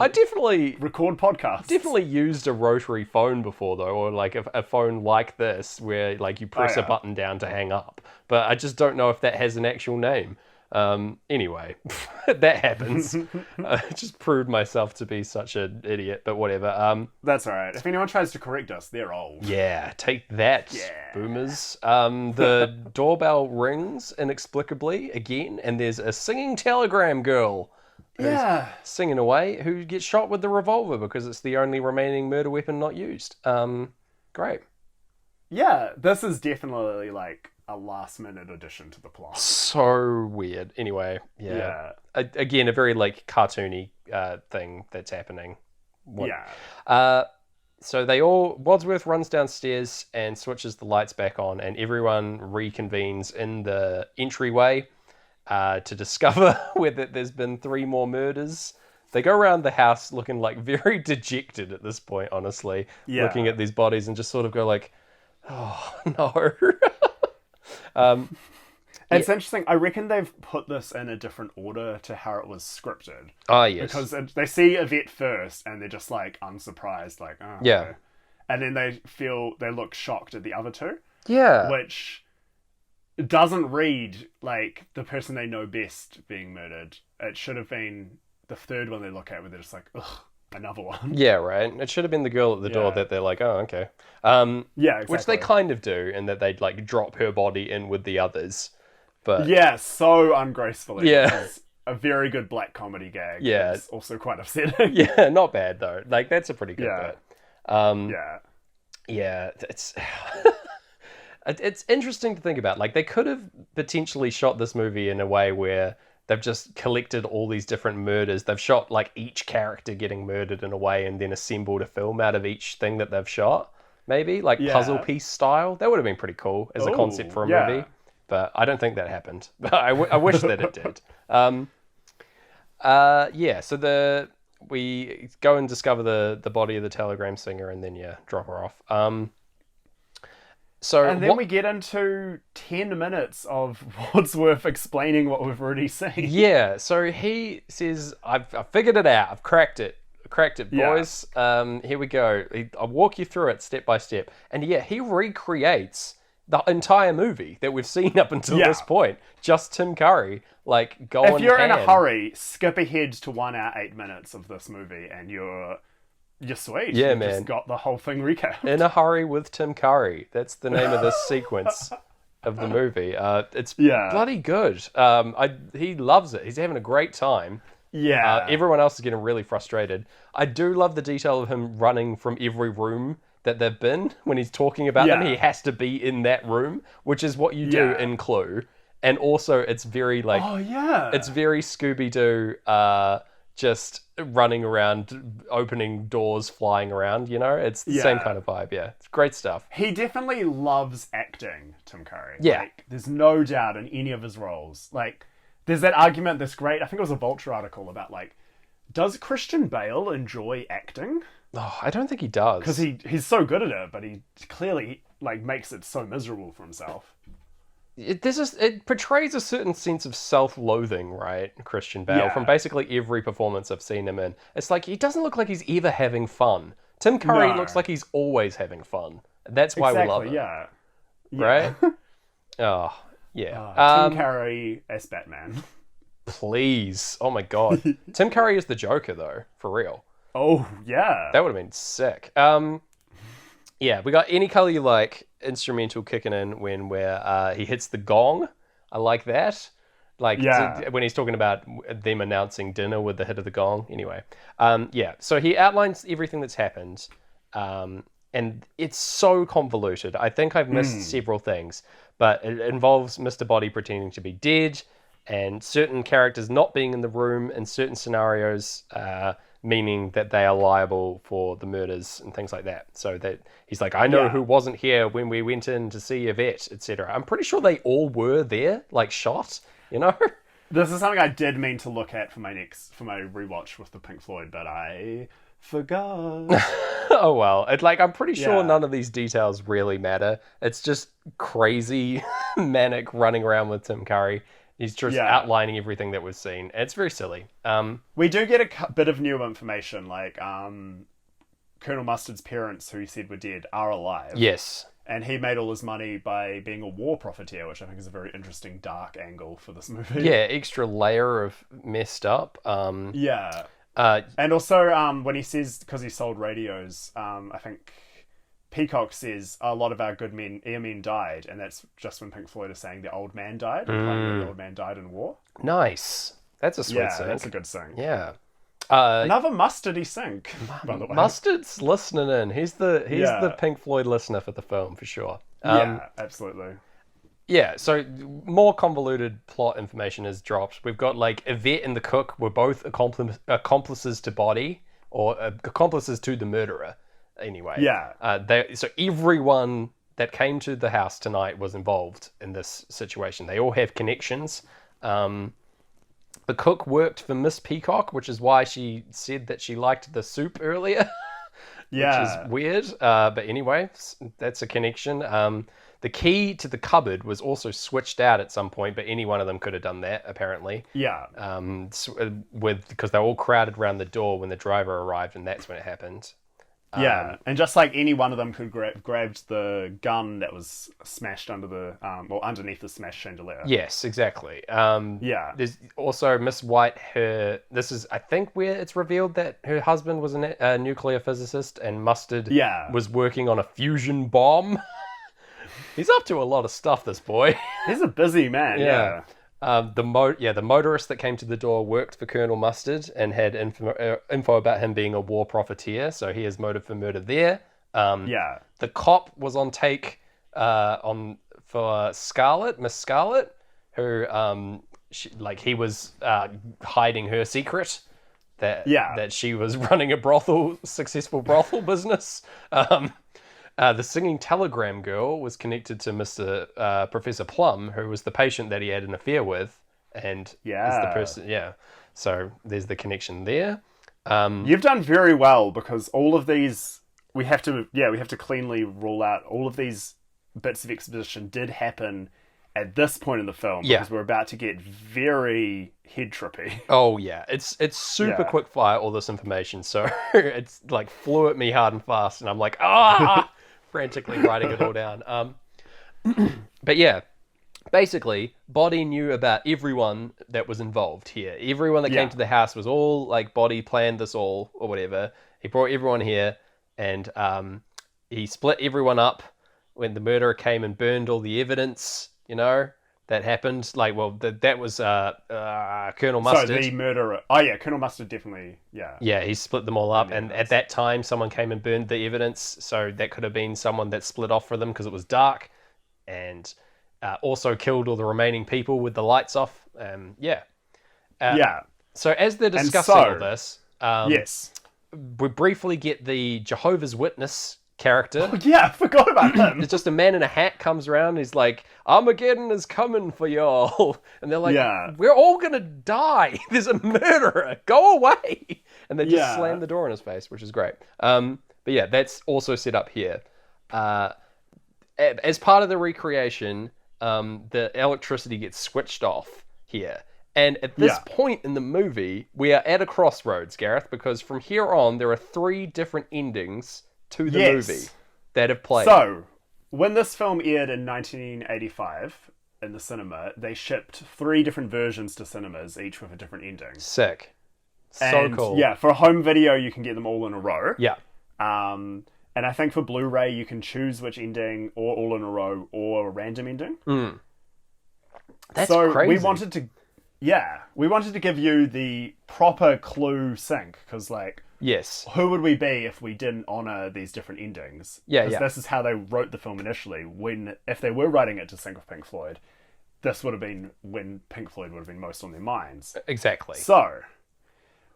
B: record podcasts.
A: Definitely used a rotary phone before, though, or like a phone like this, where like you press a button down to hang up. But I just don't know if that has an actual name. Anyway, that happens. I just proved myself to be such an idiot, but whatever.
B: That's all right. If anyone tries to correct us, they're old.
A: Yeah, take that, boomers. The doorbell rings inexplicably again, and there's a singing telegram girl who's singing away who gets shot with the revolver because it's the only remaining murder weapon not used. Great.
B: Yeah, this is definitely like a last-minute addition to the plot.
A: So weird. Anyway, again, a very like cartoony thing that's happening. So Wadsworth runs downstairs and switches the lights back on, and everyone reconvenes in the entryway to discover whether there's been 3 more murders. They go around the house looking like very dejected at this point, honestly, looking at these bodies and just sort of go like, oh no.
B: It's interesting. I reckon they've put this in a different order to how it was scripted.
A: Oh, yes.
B: Because they see Yvette first, and they're just like unsurprised, like, oh, okay. And then they look shocked at the other 2.
A: Yeah.
B: Which doesn't read like the person they know best being murdered. It should have been the third one they look at where they're just like, ugh, another one.
A: Yeah, right. It should have been the girl at the door that they're like, oh, okay.
B: Yeah, exactly.
A: Which they kind of do, and that they'd like drop her body in with the others. But
B: Yeah, so ungracefully.
A: Yeah.
B: Which is a very good black comedy gag.
A: Yeah.
B: It's also quite upsetting.
A: yeah, not bad though. Like that's a pretty good
B: Yeah.
A: bit. Um,
B: Yeah.
A: yeah, it's it's interesting to think about. Like they could have potentially shot this movie in a way where they've just collected all these different murders. They've shot like each character getting murdered in a way and then assembled a film out of each thing that they've shot. Maybe like
B: Yeah.
A: puzzle piece style. That would have been pretty cool as a concept for a
B: yeah.
A: movie. But I don't think that happened. But I wish that it did. Yeah. So we go and discover the body of the telegram singer, and then drop her off. So
B: And then we get into 10 minutes of Wadsworth explaining what we've already seen.
A: Yeah, so he says, I've figured it out. I've cracked it.
B: Yeah.
A: Boys. Here we go. I'll walk you through it step by step. And yeah, he recreates the entire movie that we've seen up until this point. Just Tim Curry, like, going
B: If you're in a
A: ham.
B: hurry, skip ahead to 1 hour, 8 minutes of this movie and you're sweet.
A: Yeah,
B: You've
A: man.
B: just got the whole thing recapped.
A: In a Hurry with Tim Curry. That's the name of this sequence of the movie. It's bloody good. He loves it. He's having a great time.
B: Yeah.
A: Everyone else is getting really frustrated. I do love the detail of him running from every room that they've been when he's talking about them. He has to be in that room, which is what you do in Clue. And also, it's very like, it's very Scooby-Doo, just running around, opening doors, flying around. You know, it's the same kind of vibe. Yeah, it's great stuff.
B: He definitely loves acting, Tim Curry.
A: Yeah.
B: Like, there's no doubt in any of his roles. Like, there's that argument, this great, I think it was a Vulture article about, like, does Christian Bale enjoy acting?
A: Oh, I don't think he does.
B: Because he's so good at it, but he clearly, like, makes it so miserable for himself.
A: It portrays a certain sense of self-loathing, right, Christian Bale, from basically every performance I've seen him in. It's like, he doesn't look like he's ever having fun. Tim Curry looks like he's always having fun. That's why we love him.
B: Yeah.
A: Right? Oh, yeah.
B: Tim Curry as Batman.
A: Please. Oh my god. Tim Curry is the Joker, though, for real.
B: Oh, yeah.
A: That would have been sick. Yeah, we got Any Color You Like instrumental kicking in when he hits the gong. I like that. Like when he's talking about them announcing dinner with the hit of the gong. Anyway, so he outlines everything that's happened, and it's so convoluted. I think I've missed several things, but it involves Mr. Body pretending to be dead, and certain characters not being in the room in certain scenarios, meaning that they are liable for the murders and things like that. So that he's like, I know who wasn't here when we went in to see Yvette, etc. I'm pretty sure they all were there, like shot, you know?
B: This is something I did mean to look at for my rewatch with the Pink Floyd, but I forgot.
A: Oh well, I'm pretty sure none of these details really matter. It's just crazy manic running around with Tim Curry. He's just outlining everything that we've seen. It's very silly.
B: We do get a bit of new information, like Colonel Mustard's parents, who he said were dead, are alive.
A: Yes.
B: And he made all his money by being a war profiteer, which I think is a very interesting, dark angle for this movie.
A: Yeah, extra layer of messed up.
B: And also, when he says, because he sold radios, I think Peacock says a lot of our good airmen died, and that's just when Pink Floyd is saying the old man died, implying the old man died in war.
A: Nice. That's a sweet sync.
B: That's a good sync.
A: Yeah.
B: Another mustardy sync, by the way.
A: Mustard's listening in. He's the Pink Floyd listener for the film, for sure.
B: Yeah, absolutely.
A: Yeah, so more convoluted plot information is dropped. We've got, like, Yvette and the cook were both accomplices to Body, or accomplices to the murderer, anyway.
B: Yeah.
A: So everyone that came to the house tonight was involved in this situation. They all have connections. The cook worked for Miss Peacock, which is why she said that she liked the soup earlier. Which is weird. But anyway, that's a connection. The key to the cupboard was also switched out at some point, but any one of them could have done that, apparently.
B: Yeah.
A: Because they were all crowded around the door when the driver arrived, and that's when it happened.
B: Yeah, and just like any one of them could grabbed the gun that was smashed underneath the smashed chandelier.
A: Yes, exactly. There's also Miss White. This is, I think, where it's revealed that her husband was a nuclear physicist, and Mustard was working on a fusion bomb, He's up to a lot of stuff, this boy.
B: He's a busy man. Yeah.
A: The motorist that came to the door worked for Colonel Mustard and had info about him being a war profiteer, so he has motive for murder there. The cop was on take for Scarlett, Miss Scarlett, who he was hiding her secret that she was running a successful brothel business. The singing telegram girl was connected to Mr. Professor Plum, who was the patient that he had an affair with, and is the person. Yeah, so there's the connection there.
B: You've done very well, because all of these we have to cleanly rule out all of these bits of exposition did happen at this point in the film, because we're about to get very head trippy.
A: Oh yeah, it's super quick fire, all this information, so it's like flew at me hard and fast, and I'm like frantically writing it all down. But yeah, basically, Body knew about everyone that was involved here. Everyone that came to the house was all like, Body planned this all or whatever. He brought everyone here, and he split everyone up when the murderer came and burned all the evidence. That happened. That was Colonel Mustard.
B: So the murderer. Oh yeah, Colonel Mustard definitely. Yeah.
A: Yeah, he split them all up, and at that time, someone came and burned the evidence. So that could have been someone that split off for them because it was dark, and also killed all the remaining people with the lights off. So as they're discussing all this, we briefly get the Jehovah's Witness character.
B: Oh yeah, I forgot about him.
A: It's just a man in a hat comes around and he's like, Armageddon is coming for y'all. And they're like, we're all gonna die. There's a murderer. Go away. And they just slam the door in his face, which is great. But yeah, that's also set up here. As part of the recreation, the electricity gets switched off here. And at this point in the movie, we are at a crossroads, Gareth, because from here on, there are 3 different endings to the movie that have played.
B: So, when this film aired in 1985 in the cinema, they shipped 3 different versions to cinemas, each with a different ending.
A: Sick. So cool.
B: Yeah, for a home video, you can get them all in a row.
A: Yeah.
B: And I think for Blu-ray, you can choose which ending, or all in a row, or a random ending.
A: That's crazy.
B: We wanted to give you the proper Clue sync, because who would we be if we didn't honor these different endings? Because this is how they wrote the film initially. If they were writing it to sync with Pink Floyd, this would have been when Pink Floyd would have been most on their minds.
A: Exactly.
B: So,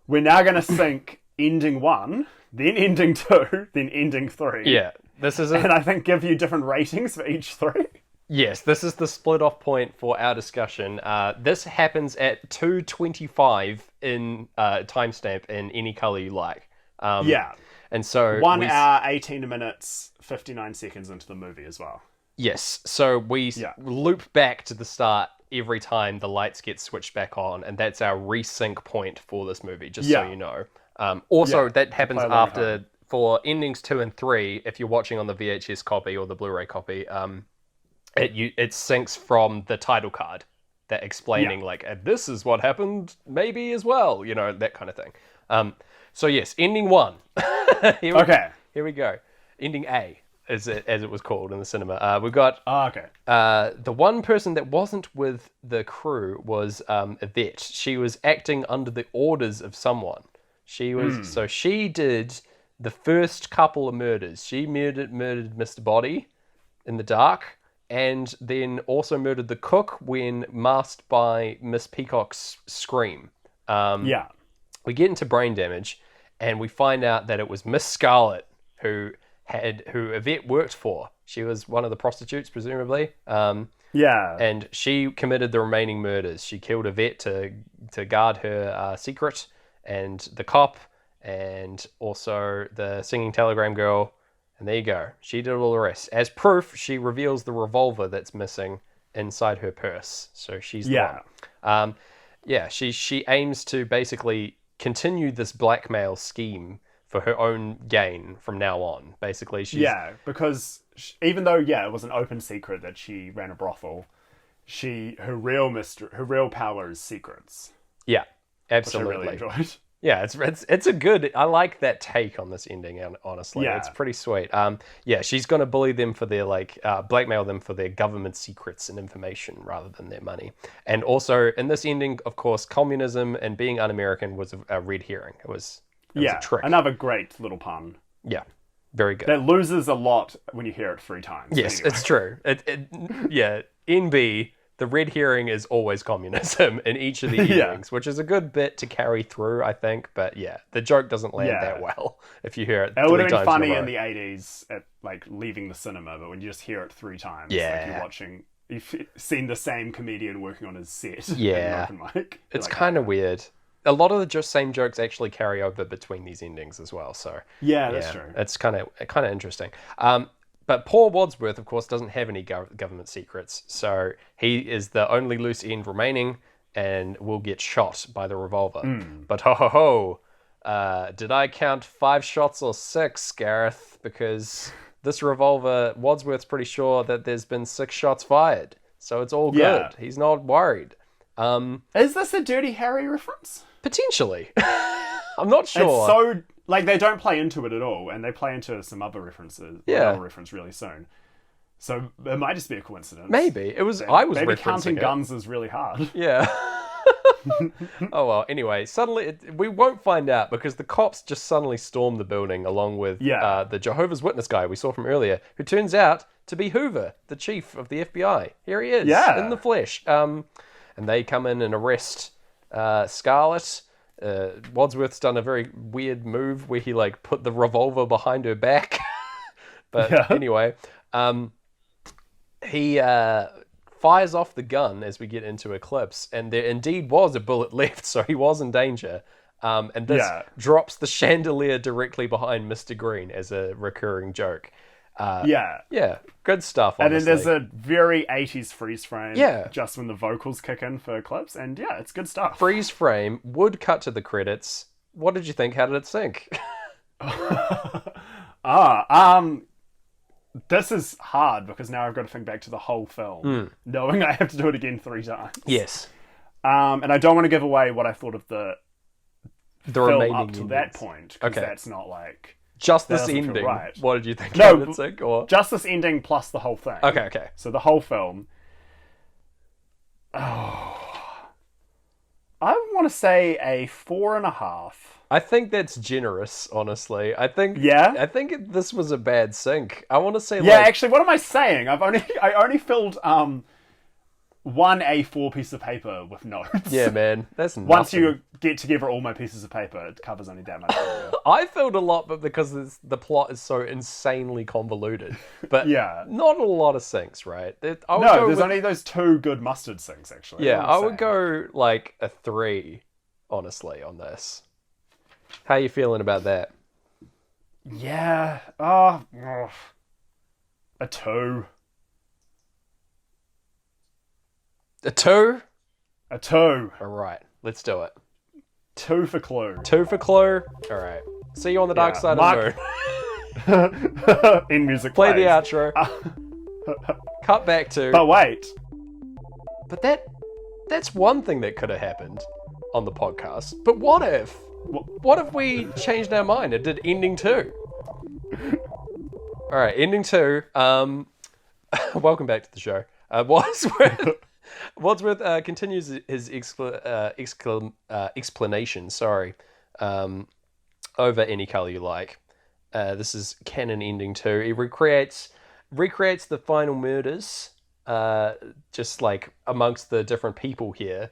B: we're now going to sync ending 1, then ending 2, then ending 3.
A: Yeah.
B: And I think give you different ratings for each 3.
A: Yes, this is the split off point for our discussion. This happens at 2:25 in timestamp in any color you like. And so
B: 1 hour, 18 minutes, 59 seconds into the movie as well.
A: Yes, so we loop back to the start every time the lights get switched back on, and that's our resync point for this movie, just so you know. That happens after, for endings 2 and 3, if you're watching on the VHS copy or the Blu-ray copy, it syncs from the title card, that explaining this is what happened maybe as well, that kind of thing. So yes, ending 1. Here we go. Ending A, as it was called in the cinema. We've got the one person that wasn't with the crew was Yvette. She was acting under the orders of someone. So she did the first couple of murders. She murdered Mr. Body in the dark, and then also murdered the cook when masked by Miss Peacock's scream. We get into brain damage, and we find out that it was Miss Scarlett who Yvette worked for. She was one of the prostitutes, presumably. And she committed the remaining murders. She killed Yvette to guard her secret, and the cop, and also the singing telegram girl. And there you go. She did all the rest. As proof, she reveals the revolver that's missing inside her purse. So she's the one. She aims to basically continue this blackmail scheme for her own gain from now on. Basically, she's... Yeah,
B: because even though, it was an open secret that she ran a brothel, her real power is secrets.
A: Yeah, absolutely.
B: Which I really enjoyed.
A: Yeah, it's a good. I like that take on this ending. Honestly,
B: Yeah.
A: it's pretty sweet. Yeah, she's gonna bully them for their blackmail them for their government secrets and information rather than their money. And also in this ending, of course, communism and being un-American was a red herring. It was a trick.
B: Another great little pun.
A: Yeah, very good.
B: That loses a lot when you hear it 3 times.
A: Yes,
B: anyway.
A: it's true. Yeah, NB. The red herring is always communism in each of the endings, which is a good bit to carry through, I think. But yeah, the joke doesn't land that well if you hear it.
B: It would have been funny
A: in
B: in the 80s at like leaving the cinema, but when you just hear it 3 times, you've seen the same comedian working on his set.
A: Yeah,
B: open mic.
A: It's kind of weird. A lot of the same jokes actually carry over between these endings as well. So
B: yeah, that's true.
A: It's kind of interesting. But poor Wadsworth, of course, doesn't have any government secrets, so he is the only loose end remaining and will get shot by the revolver. But did I count 5 shots or 6, Gareth? Because this revolver, Wadsworth's pretty sure that there's been 6 shots fired, so it's all good.
B: Yeah.
A: He's not worried.
B: Is this a Dirty Harry reference?
A: Potentially. I'm not sure.
B: It's so... Like, they don't play into it at all, and they play into some other references.
A: Yeah.
B: Another reference really soon. So it might just be a coincidence.
A: Maybe. I was referencing
B: counting
A: it.
B: guns is really hard.
A: Yeah. Oh, well. Anyway, suddenly... we won't find out, because the cops just suddenly storm the building, along with the Jehovah's Witness guy we saw from earlier, who turns out to be Hoover, the chief of the FBI. Here he is, in the flesh. And they come in and arrest Scarlett. Wadsworth's done a very weird move where he put the revolver behind her back. But anyway, he fires off the gun as we get into Eclipse, and there indeed was a bullet left, so he was in danger. And this drops the chandelier directly behind Mr. Green as a recurring joke. Yeah, good stuff, honestly.
B: And then there's a very 80s freeze frame just when the vocals kick in for Eclipse, and it's good stuff.
A: Freeze frame would cut to the credits. What did you think? How did it sync?
B: This is hard because now I've got to think back to the whole film, knowing I have to do it again 3 times.
A: Yes.
B: And I don't want to give away what I thought of the film
A: remaining
B: up to that point, because that's not
A: just this ending.
B: Right.
A: What did you think?
B: No,
A: sync, or?
B: Just this ending plus the whole thing.
A: Okay.
B: So the whole film. Oh, I want to say a 4.5.
A: I think that's generous, honestly. I think this was a bad sync. I want to say
B: actually, what am I saying? I only filled 1 A4 piece of paper with notes.
A: Yeah, man, that's nothing.
B: Once you get together all my pieces of paper, it covers only that much.
A: I filled a lot, but because the plot is so insanely convoluted. But not a lot of syncs, right?
B: There's only those 2 good mustard syncs, actually.
A: Yeah, I would go a 3, honestly, on this. How are you feeling about that?
B: Yeah. A 2.
A: A 2?
B: A 2.
A: All right, let's do it.
B: 2 for Clue.
A: 2 for Clue? All right. See you on the dark side of the moon.
B: In music
A: Play the outro. Cut back to...
B: But wait.
A: But that's one thing that could have happened on the podcast. But what if? What if we changed our mind and did ending 2? All right, ending 2. Welcome back to the show. Wadsworth continues his explanation. Over Any Color You Like. This is canon ending 2. He recreates the final murders, just amongst the different people here.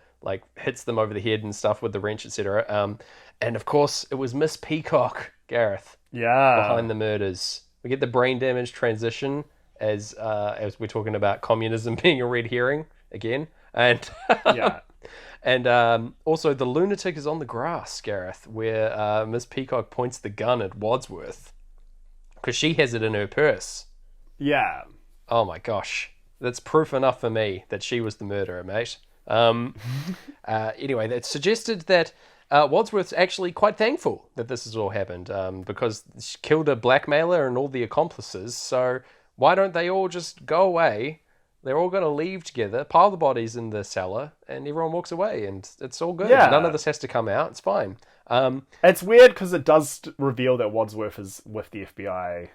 A: Hits them over the head and stuff with the wrench, etc. And of course, it was Miss Peacock, Gareth. Behind the murders. We get the brain damage transition as we're talking about communism being a red herring again, and and also the lunatic is on the grass, Gareth, where Miss Peacock points the gun at Wadsworth because she has it in her purse.
B: Yeah.
A: Oh my gosh, that's proof enough for me that she was the murderer, mate. Anyway, that suggested that Wadsworth's actually quite thankful that this has all happened because she killed a blackmailer and all the accomplices. So why don't they all just go away? They're all going to leave together, pile the bodies in the cellar, and everyone walks away, and it's all good.
B: Yeah.
A: None of this has to come out. It's fine.
B: It's weird because it does reveal that Wadsworth is with the FBI,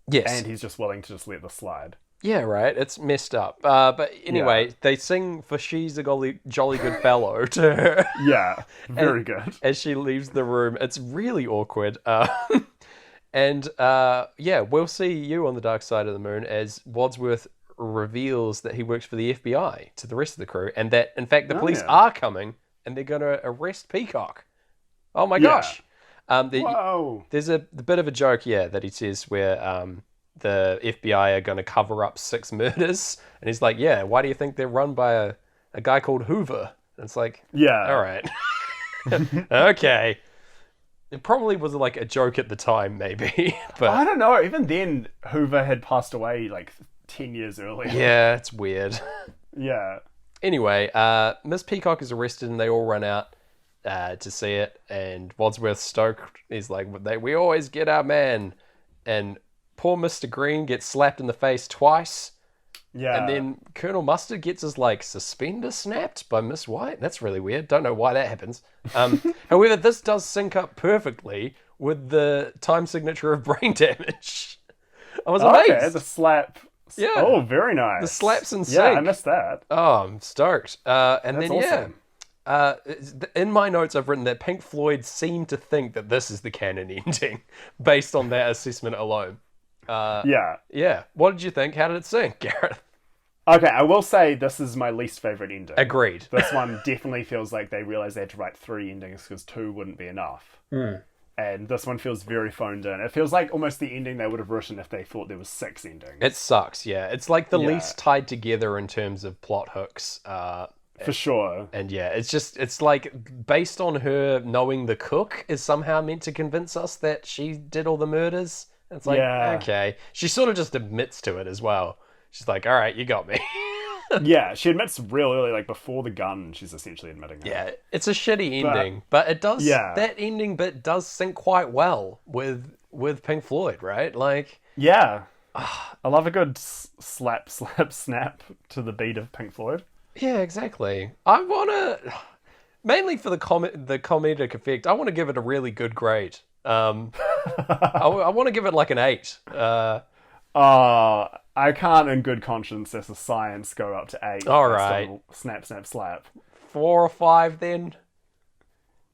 A: Yes.
B: and he's just willing to just let this slide.
A: Yeah, right. It's messed up. But anyway, they sing for "She's a Jolly Good Fellow" to her.
B: Yeah, very good.
A: As she leaves the room. It's really awkward. We'll see you on the dark side of the moon as Wadsworth reveals that he works for the FBI to the rest of the crew, and that, in fact, the police are coming, and they're going to arrest Peacock. Oh my gosh.
B: Whoa.
A: There's the bit of a joke, that he says where the FBI are going to cover up 6 murders. And he's like, why do you think they're run by a guy called Hoover? And it's like, all right. Okay. It probably was like a joke at the time, maybe. But
B: I don't know. Even then, Hoover had passed away like 10 years earlier.
A: Yeah, it's weird.
B: Yeah.
A: Anyway, Miss Peacock is arrested and they all run out to see it. And Wadsworth stoked. He's like, we always get our man. And poor Mr. Green gets slapped in the face twice.
B: Yeah.
A: And then Colonel Mustard gets his, suspender snapped by Miss White. That's really weird. Don't know why that happens. However, this does sync up perfectly with the time signature of brain damage. I was amazed.
B: Okay, the slap. Yeah. Oh, very nice.
A: The slaps in sync.
B: Yeah, I missed that.
A: Oh, I'm stoked. And
B: That's
A: then,
B: awesome.
A: in my notes, I've written that Pink Floyd seemed to think that this is the canon ending based on that assessment alone. Yeah. What did you think? How did it sing, Gareth?
B: Okay, I will say this is my least favourite ending.
A: Agreed.
B: This one definitely feels like they realised they had to write 3 endings because 2 wouldn't be enough. And this one feels very phoned in. It feels like almost the ending they would have written if they thought there was 6 endings.
A: It sucks, yeah. It's like the least tied together in terms of plot hooks.
B: For sure.
A: And it's like based on her knowing the cook is somehow meant to convince us that she did all the murders. It's like, okay. She sort of just admits to it as well. She's like, all right, you got me.
B: Yeah, she admits real early, like before the gun, she's essentially admitting it.
A: Yeah, it's a shitty ending, but it does, that ending bit does sync quite well with Pink Floyd, right? Like,
B: yeah. I love a good slap, snap to the beat of Pink Floyd.
A: Yeah, exactly. I want to, mainly for the comedic effect, I want to give it a really good grade. I want to give it like an 8.
B: I can't in good conscience as a science go up to 8.
A: All right.
B: Snap, snap, slap.
A: 4 or 5 then?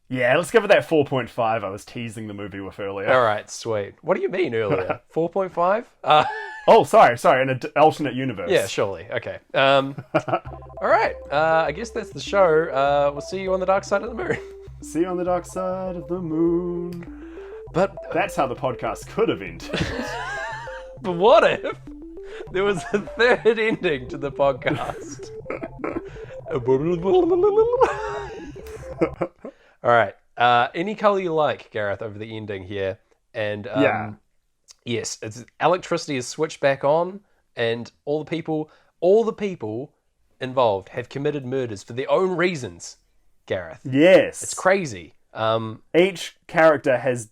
B: Yeah, let's give it that 4.5 I was teasing the movie with earlier.
A: All right, sweet. What do you mean earlier? 4.5?
B: Oh, sorry, in an alternate universe.
A: Yeah, surely. Okay. All right. I guess that's the show. We'll see you on the dark side of the moon.
B: See you on the dark side of the moon.
A: But
B: that's how the podcast could have ended.
A: But what if there was a third ending to the podcast? All right. Any color you like, Gareth, over the ending here. And yes, electricity is switched back on, and all the people involved have committed murders for their own reasons, Gareth.
B: Yes.
A: It's crazy.
B: Each character has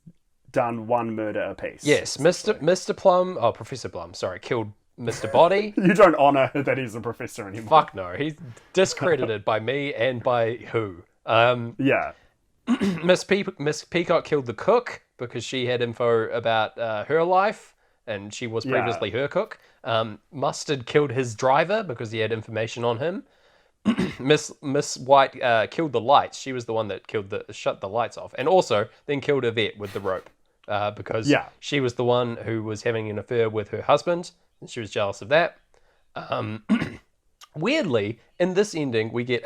B: done 1 murder apiece.
A: Yes, Mr. Plum, Professor Plum, sorry, killed Mr. Body.
B: You don't honour that he's a professor anymore.
A: Fuck no, he's discredited by me and by who?
B: Yeah.
A: Miss Peacock killed the cook because she had info about her life, and she was previously her cook. Mustard killed his driver because he had information on him. Miss White killed the lights. She was the one that shut the lights off, and also then killed Yvette with the rope because she was the one who was having an affair with her husband, and she was jealous of that. Weirdly, in this ending, we get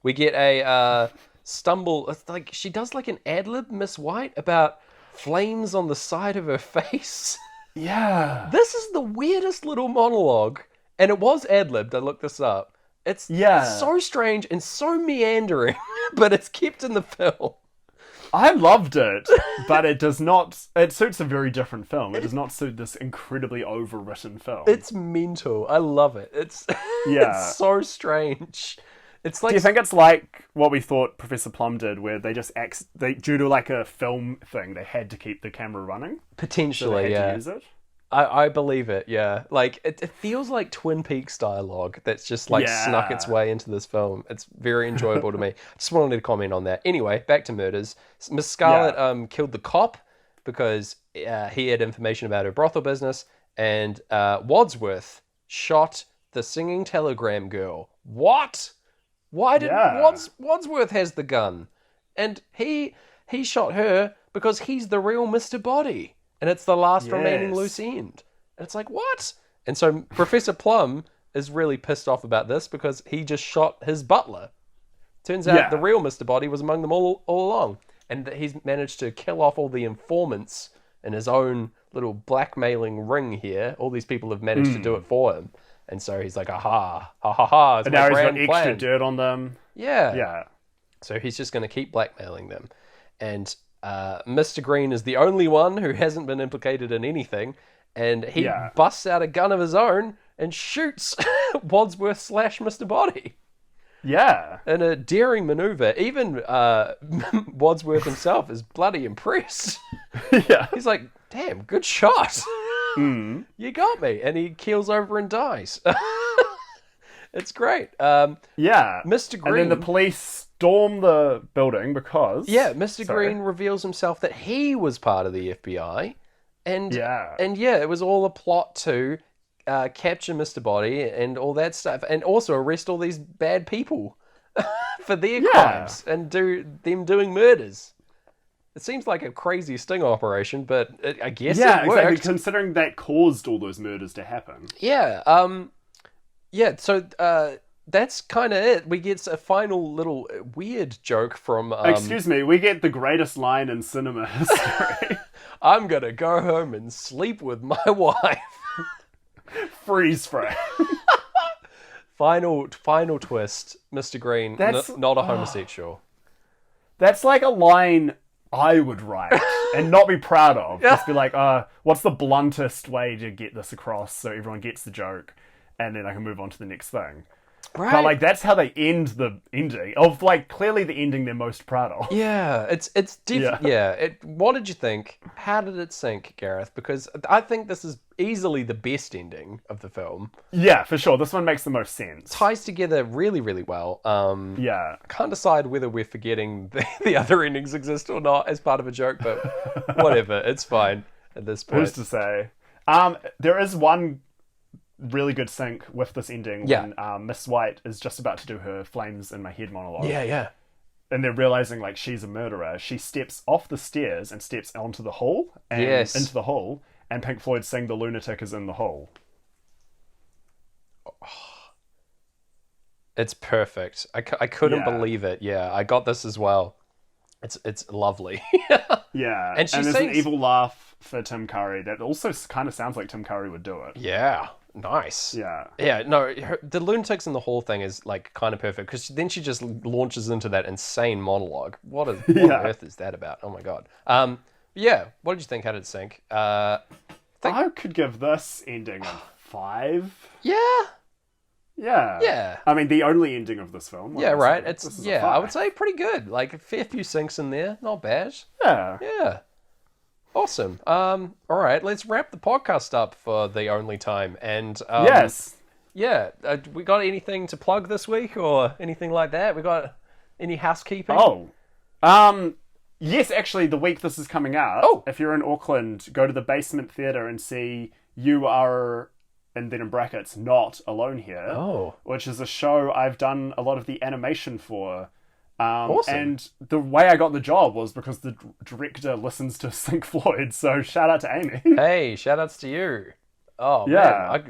A: we get a stumble. It's like she does like an ad-lib, Miss White, about flames on the side of her face.
B: Yeah.
A: This is the weirdest little monologue, and it was ad-libbed. I looked this up. It's so strange and so meandering, but it's kept in the film.
B: I loved it, but it does not... It suits a very different film. It does not suit this incredibly overwritten film.
A: It's mental. I love it. It's it's so strange. It's like...
B: Do you think it's like what we thought Professor Plum did, where they just... due to like a film thing, they had to keep the camera running?
A: Potentially,
B: so they had to use it?
A: I believe it, yeah. Like, it feels like Twin Peaks dialogue that's just, like, snuck its
B: Yeah.
A: way into this film. It's very enjoyable to me. Just wanted to comment on that. Anyway, back to murders. Miss Scarlet
B: Yeah.
A: killed the cop because he had information about her brothel business, and Wadsworth shot the singing telegram girl. What? Why did
B: Yeah.
A: Wadsworth has the gun? And he shot her because he's the real Mr. Body. And it's the last remaining loose
B: Yes.
A: end. And it's like, what? And so Professor Plum is really pissed off about this because he just shot his butler. Turns out the
B: Yeah.
A: real Mr. Body was among them all along. And that he's managed to kill off all the informants in his own little blackmailing ring here. All these people have managed to do it for him. And so he's like, aha, ha ha ha, it's
B: And
A: my
B: now he's got
A: grand
B: extra
A: plan.
B: dirt on them.
A: Yeah.
B: Yeah.
A: So he's just going to keep blackmailing them. And Mr. Green is the only one who hasn't been implicated in anything. And he busts out a gun of his own and shoots Wadsworth / Mr. Body
B: Yeah.
A: in a daring maneuver. Even Wadsworth himself is bloody impressed.
B: Yeah.
A: He's like, damn, good shot. You got me. And he keels over and dies. It's great.
B: Yeah.
A: Mr. Green.
B: And then the police storm the building because...
A: Yeah, Mr.
B: Sorry.
A: Green reveals himself that he was part of the FBI. And
B: Yeah.
A: it was all a plot to capture Mr. Body and all that stuff. And also arrest all these bad people for their crimes and do them doing murders. It seems like a crazy sting operation, but I guess
B: Yeah,
A: it worked.
B: exactly. Considering that caused all those murders to happen.
A: Yeah. So that's kind of it. We get a final little weird joke from...
B: Excuse me, we get the greatest line in cinema history.
A: I'm going to go home and sleep with my wife.
B: Freeze frame.
A: Final twist. Mr. Green,
B: That's-
A: not a homosexual.
B: That's like a line I would write and not be proud of. Just be like, what's the bluntest way to get this across so everyone gets the joke and then I can move on to the next thing.
A: Right.
B: But like that's how they end the ending of like clearly the ending they're most proud of.
A: Yeah, it's definitely... Yeah. What did you think? How did it sink, Gareth? Because I think this is easily the best ending of the film.
B: Yeah, for sure. This one makes the most sense.
A: Ties together really, really well.
B: Yeah.
A: I can't decide whether we're forgetting the other endings exist or not as part of a joke, but whatever, it's fine at this point.
B: Who's to say? There is one really good sync with this ending when Miss White is just about to do her flames in my head monologue.
A: Yeah.
B: And they're realizing like she's a murderer. She steps off the stairs and steps onto the hall and into the hall, and Pink Floyd sing "The Lunatic is in the Hall."
A: It's perfect. I couldn't
B: Yeah.
A: believe it. Yeah, I got this as well. It's lovely.
B: Yeah,
A: And she
B: there's an
A: sings-
B: evil laugh for Tim Curry that also kind of sounds like Tim Curry would do it.
A: Yeah, nice.
B: Yeah.
A: Yeah, no, the lunatics in the hall thing is like kind of perfect because then she just launches into that insane monologue. What on earth is that about? Oh my god. Yeah. What did you think? How did it sink?
B: I could give this ending a 5.
A: Yeah.
B: Yeah.
A: Yeah.
B: I mean, the only ending of this film.
A: Yeah. Right.
B: This
A: It's
B: is a
A: I would
B: 5.
A: say pretty good. Like a fair few sinks in there. Not bad.
B: Yeah.
A: Yeah. Awesome. All right. Let's wrap the podcast up for the only time. And
B: Yes.
A: yeah. We got anything to plug this week or anything like that? We got any housekeeping?
B: Oh. Yes, actually, the week this is coming out, if you're in Auckland, go to the Basement Theatre and see You Are, and then in brackets, Not Alone Here, which is a show I've done a lot of the animation for.
A: Awesome.
B: And the way I got the job was because the director listens to Pink Floyd, so shout out to Amy.
A: Hey, shout outs to you. Oh,
B: Yeah.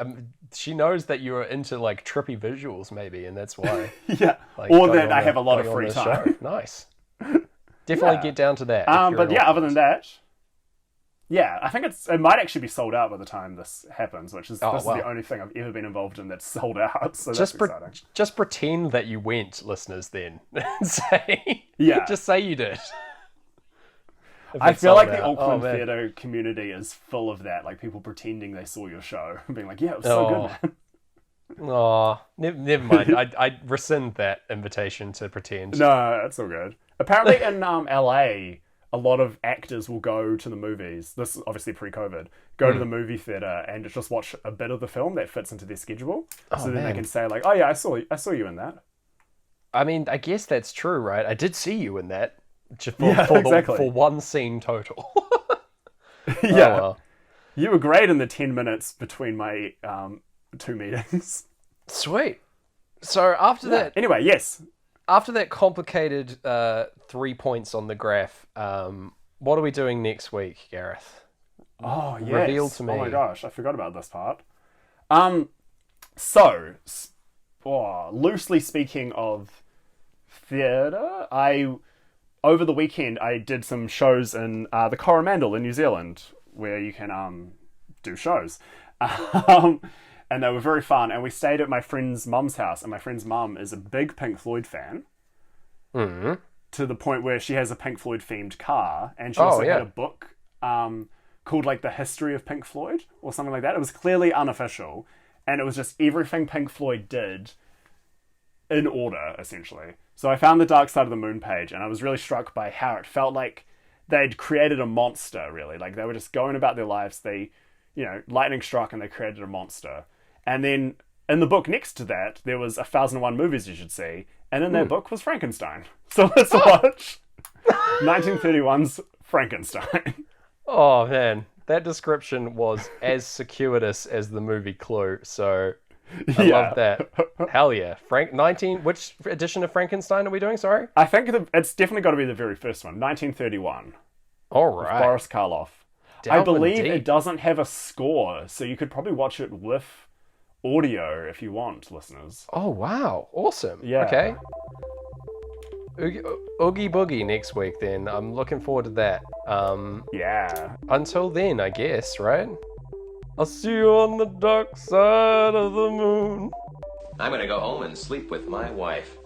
A: man. She knows that you're into like trippy visuals, maybe, and that's why.
B: Yeah,
A: Like,
B: or
A: going
B: that
A: on
B: I have a lot of
A: going on
B: free
A: this
B: time.
A: show. Nice. Definitely get down to that. if you're
B: But
A: in
B: yeah, other
A: Auckland.
B: than that, yeah, I think it might actually be sold out by the time this happens, which is this is the only thing I've ever been involved in that's sold out. So that's exciting.
A: Just pretend that you went, listeners. Then say,
B: Yeah.
A: just say you did. If
B: I
A: it's
B: feel
A: sold
B: like the
A: out.
B: Auckland
A: man.
B: theatre community is full of that, like people pretending they saw your show and being like, "Yeah, it was so good, man."
A: Aw, never mind. I rescind that invitation to pretend.
B: No, that's all good. Apparently in LA, a lot of actors will go to the movies. This is obviously pre-COVID. Go to the movie theater and just watch a bit of the film that fits into their schedule. So then they can say like, "Oh yeah, I saw you in that."
A: I mean, I guess that's true, right? I did see you in that.
B: Exactly.
A: For one scene total.
B: Yeah.
A: Oh, well.
B: You were great in the 10 minutes between my 2 meetings.
A: Sweet. So
B: Anyway, yes.
A: after that complicated 3 points on the graph, what are we doing next week, Gareth?
B: Oh, yes.
A: Reveal to me.
B: Oh my gosh, I forgot about this part. Loosely speaking of theatre, over the weekend I did some shows in the Coromandel in New Zealand, where you can do shows. And they were very fun, and we stayed at my friend's mum's house, and my friend's mum is a big Pink Floyd fan.
A: Mm-hmm.
B: To the point where she has a Pink Floyd themed car, and she also had a book called like The History of Pink Floyd or something like that. It was clearly unofficial, and it was just everything Pink Floyd did in order, essentially. So I found the Dark Side of the Moon page, and I was really struck by how it felt like they'd created a monster, really. Like they were just going about their lives. They, lightning struck and they created a monster. And then in the book next to that, there was 1001 Movies You Should See, and in that book was Frankenstein. So let's watch 1931's Frankenstein.
A: Oh man, that description was as circuitous as the movie Clue. So I love that. Hell yeah, Which edition of Frankenstein are we doing? Sorry,
B: I think it's definitely got to be the very first one, 1931.
A: All right,
B: Boris Karloff. I believe it doesn't have a score, so you could probably watch it with audio if you want, listeners.
A: Oh wow, awesome.
B: Yeah.
A: Okay. Oogie Boogie next week then. I'm looking forward to that.
B: Yeah.
A: Until then, I guess, right? I'll see you on the dark side of the moon.
C: I'm gonna go home and sleep with my wife.